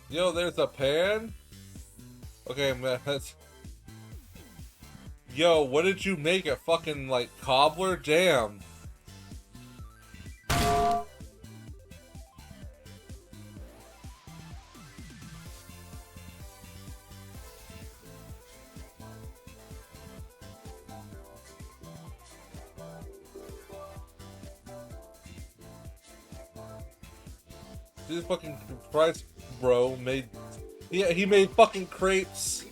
Yo, there's a pan? Okay, man, that's... Yo, what did you make it? Fucking, like, cobbler? Damn. Jesus fucking Christ, bro, made... Yeah, he made fucking crepes.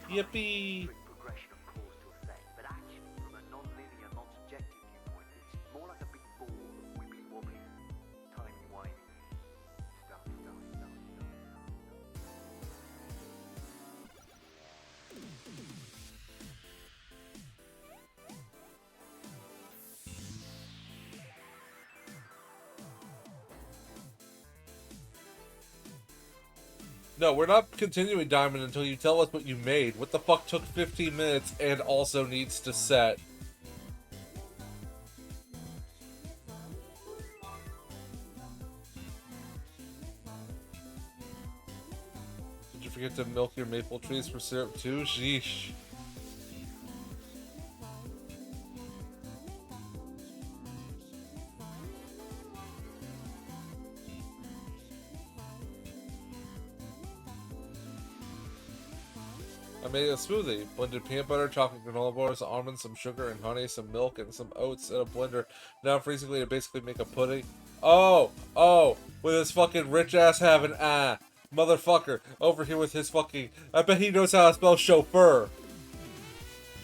Yippee. Progression of cause to effect, but actually, from a non-linear, non-subjective viewpoint, it's more like a big ball of wibbly-wobbly, timey-wimey stuff. No, we're not continuing Diamond until you tell us what you made. What the fuck took 15 minutes and also needs to set? Did you forget to milk your maple trees for syrup too? Sheesh. I made a smoothie. Blended peanut butter, chocolate granola bars, almonds, some sugar and honey, some milk, and some oats in a blender. Now I'm freezing to basically make a pudding. Oh, with his fucking rich ass having motherfucker over here with his fucking. I bet he knows how to spell chauffeur.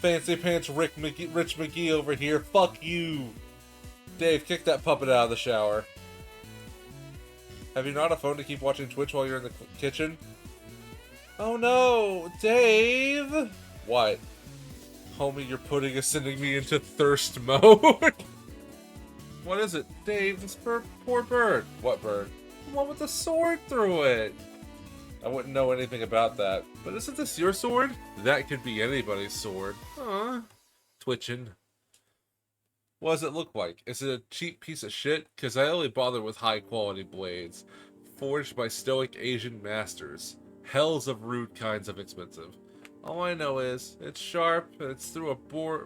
Fancy pants Rich McGee over here. Fuck you. Dave, kick that puppet out of the shower. Have you not a phone to keep watching Twitch while you're in the kitchen? Oh no, Dave! What? Homie, your pudding is sending me into thirst mode. What is it? Dave, this poor bird. What bird? The one with the sword through it. I wouldn't know anything about that. But isn't this your sword? That could be anybody's sword. Huh? Twitching. What does it look like? Is it a cheap piece of shit? Because I only bother with high quality blades. Forged by stoic Asian masters. Hells of rude kinds of expensive. All I know is, it's sharp, it's through a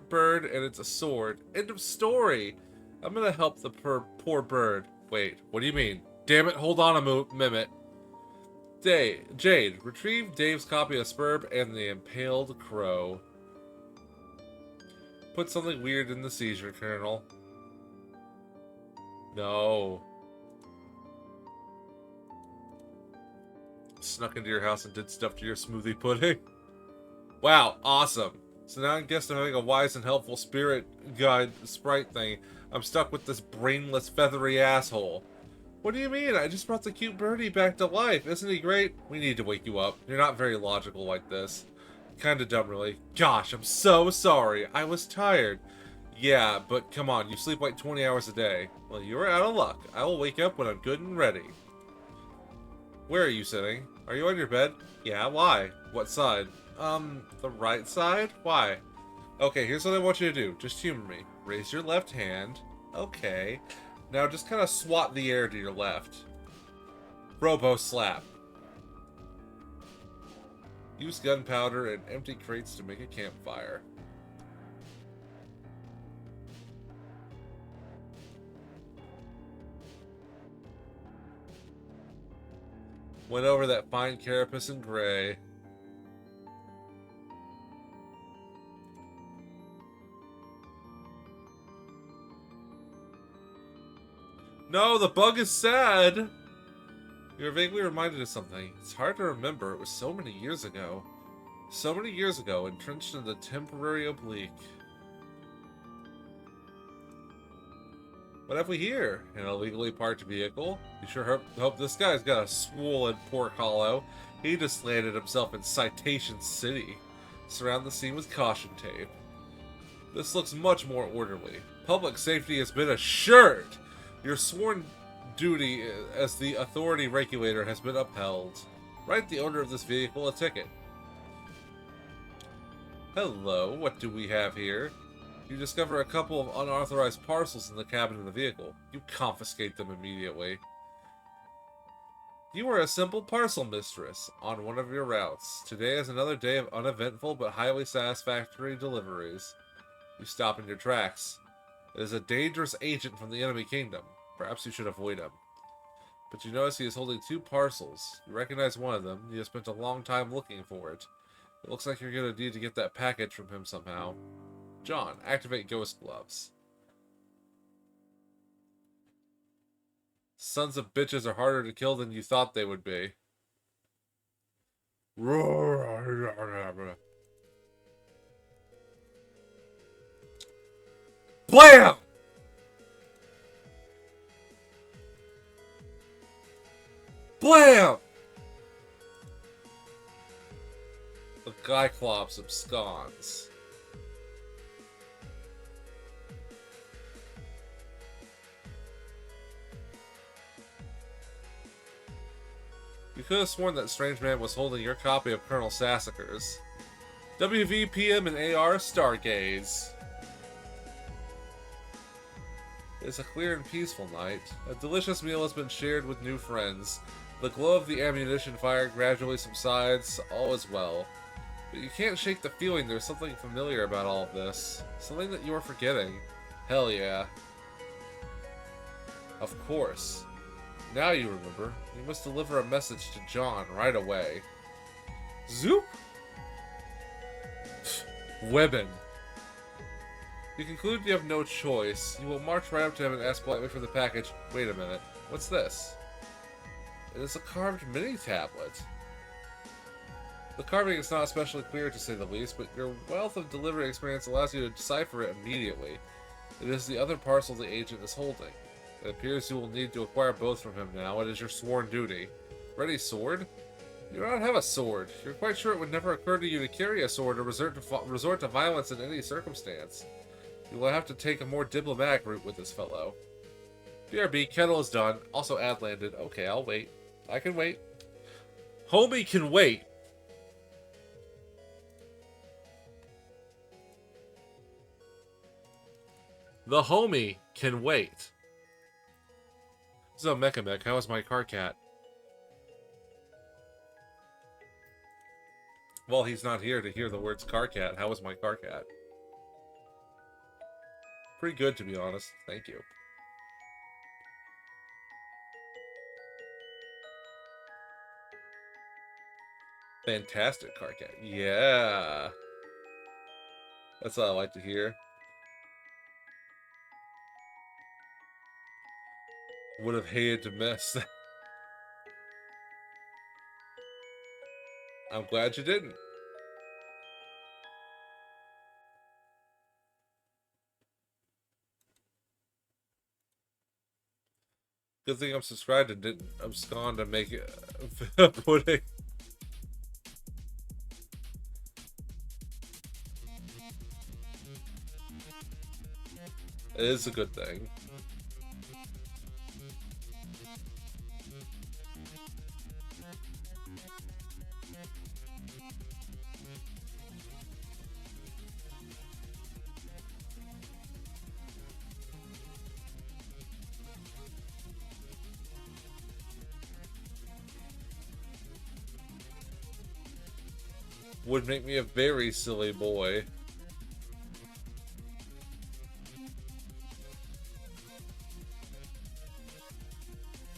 bird, and it's a sword. End of story! I'm gonna help the poor bird. Wait, what do you mean? Damn it, hold on a minute. Jade, retrieve Dave's copy of Spurb and the Impaled Crow. Put something weird in the seizure, Colonel. No. Snuck into your house and did stuff to your smoothie pudding. Wow, awesome. So now I guess I'm having a wise and helpful spirit guide sprite thing. I'm stuck with this brainless, feathery asshole. What do you mean? I just brought the cute birdie back to life. Isn't he great? We need to wake you up. You're not very logical like this. Kinda dumb, really. Gosh, I'm so sorry. I was tired. Yeah, but come on, you sleep like 20 hours a day. Well, you're out of luck. I will wake up when I'm good and ready. Where are you sitting? Are you on your bed? Yeah, why? What side? The right side? Why? Okay, here's what I want you to do. Just humor me. Raise your left hand. Okay. Now just kind of swat the air to your left. Robo slap. Use gunpowder and empty crates to make a campfire. Went over that fine carapace in gray. No, the bug is sad! You're vaguely reminded of something. It's hard to remember. It was so many years ago. So many years ago, entrenched in the temporary oblique. What have we here? An illegally parked vehicle? You sure hope this guy's got a swollen pork hollow. He just landed himself in Citation City. Surround the scene with caution tape. This looks much more orderly. Public safety has been assured. Your sworn duty as the authority regulator has been upheld. Write the owner of this vehicle a ticket. Hello, what do we have here? You discover a couple of unauthorized parcels in the cabin of the vehicle. You confiscate them immediately. You are a simple parcel mistress on one of your routes. Today is another day of uneventful but highly satisfactory deliveries. You stop in your tracks. It is a dangerous agent from the enemy kingdom. Perhaps you should avoid him. But you notice he is holding two parcels. You recognize one of them. You have spent a long time looking for it. It looks like you're going to need to get that package from him somehow. John, activate Ghost Gloves. Sons of bitches are harder to kill than you thought they would be. BLAM! BLAM! The Cyclops absconds. You You could have sworn that strange man was holding your copy of Colonel Sassacre's. WVPM and AR Stargaze. It's a clear and peaceful night. A delicious meal has been shared with new friends. The glow of the ammunition fire gradually subsides. All is well. But you can't shake the feeling there's something familiar about all of this. Something that you are forgetting. Hell yeah. Of course. Now you remember. You must deliver a message to John right away. Zoop! Women. You conclude you have no choice. You will march right up to him and ask politely for the package. Wait a minute. What's this? It is a carved mini-tablet. The carving is not especially clear, to say the least, but your wealth of delivery experience allows you to decipher it immediately. It is the other parcel the agent is holding. It appears you will need to acquire both from him now. It is your sworn duty. Ready, sword? You do not have a sword. You're quite sure it would never occur to you to carry a sword or resort to violence in any circumstance. You will have to take a more diplomatic route with this fellow. BRB, kettle is done. Also ad landed. Okay, I'll wait. I can wait. Homie can wait. The homie can wait. So Mechamech, how is my car cat? Well, he's not here to hear the words car cat. How is my car cat? Pretty good, to be honest. Thank you. Fantastic car cat. Yeah. That's what I like to hear. Would have hated to miss. I'm glad you didn't. Good thing I'm subscribed and didn't abscond to make it pudding. It is a good thing. Would make me a very silly boy.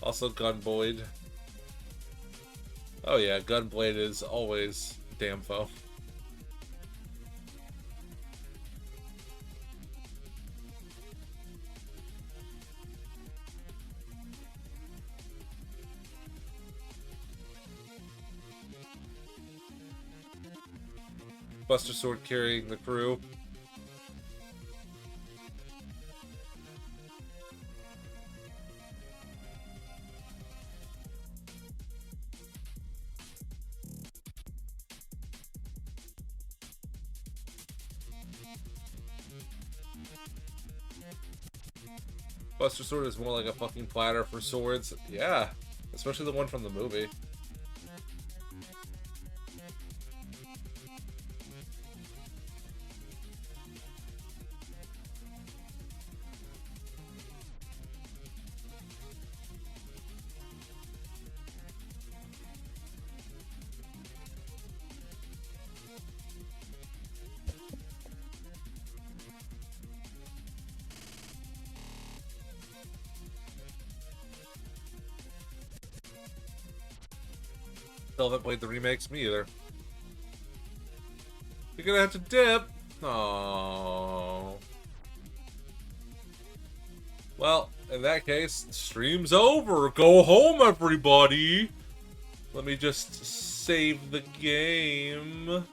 Also Gunblade. Oh yeah, Gunblade is always damn foe. Buster Sword carrying the crew. Buster Sword is more like a fucking platter for swords. Yeah, especially the one from the movie. Still haven't played the remakes, me either. You're gonna have to dip. Oh. Well, in that case, stream's over. Go home, everybody. Let me just save the game.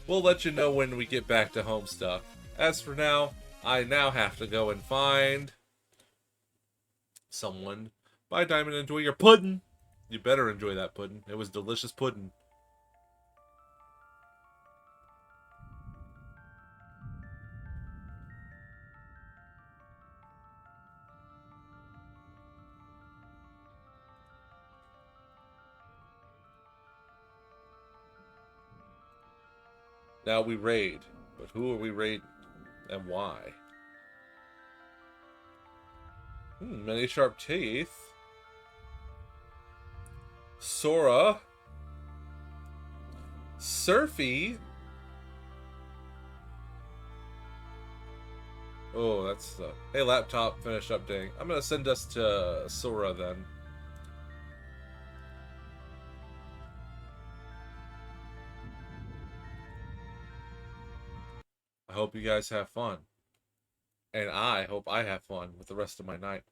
We'll let you know when we get back to Homestuck. As for now, I now have to go and find someone. Bye, Diamond. Enjoy your pudding. You better enjoy that pudding. It was delicious pudding. Now we raid. But who are we raiding? And why? Many sharp teeth. Sora. Surfy. Oh, that's hey laptop, finish updating. I'm gonna send us to Sora then. I hope you guys have fun. And I hope I have fun with the rest of my night.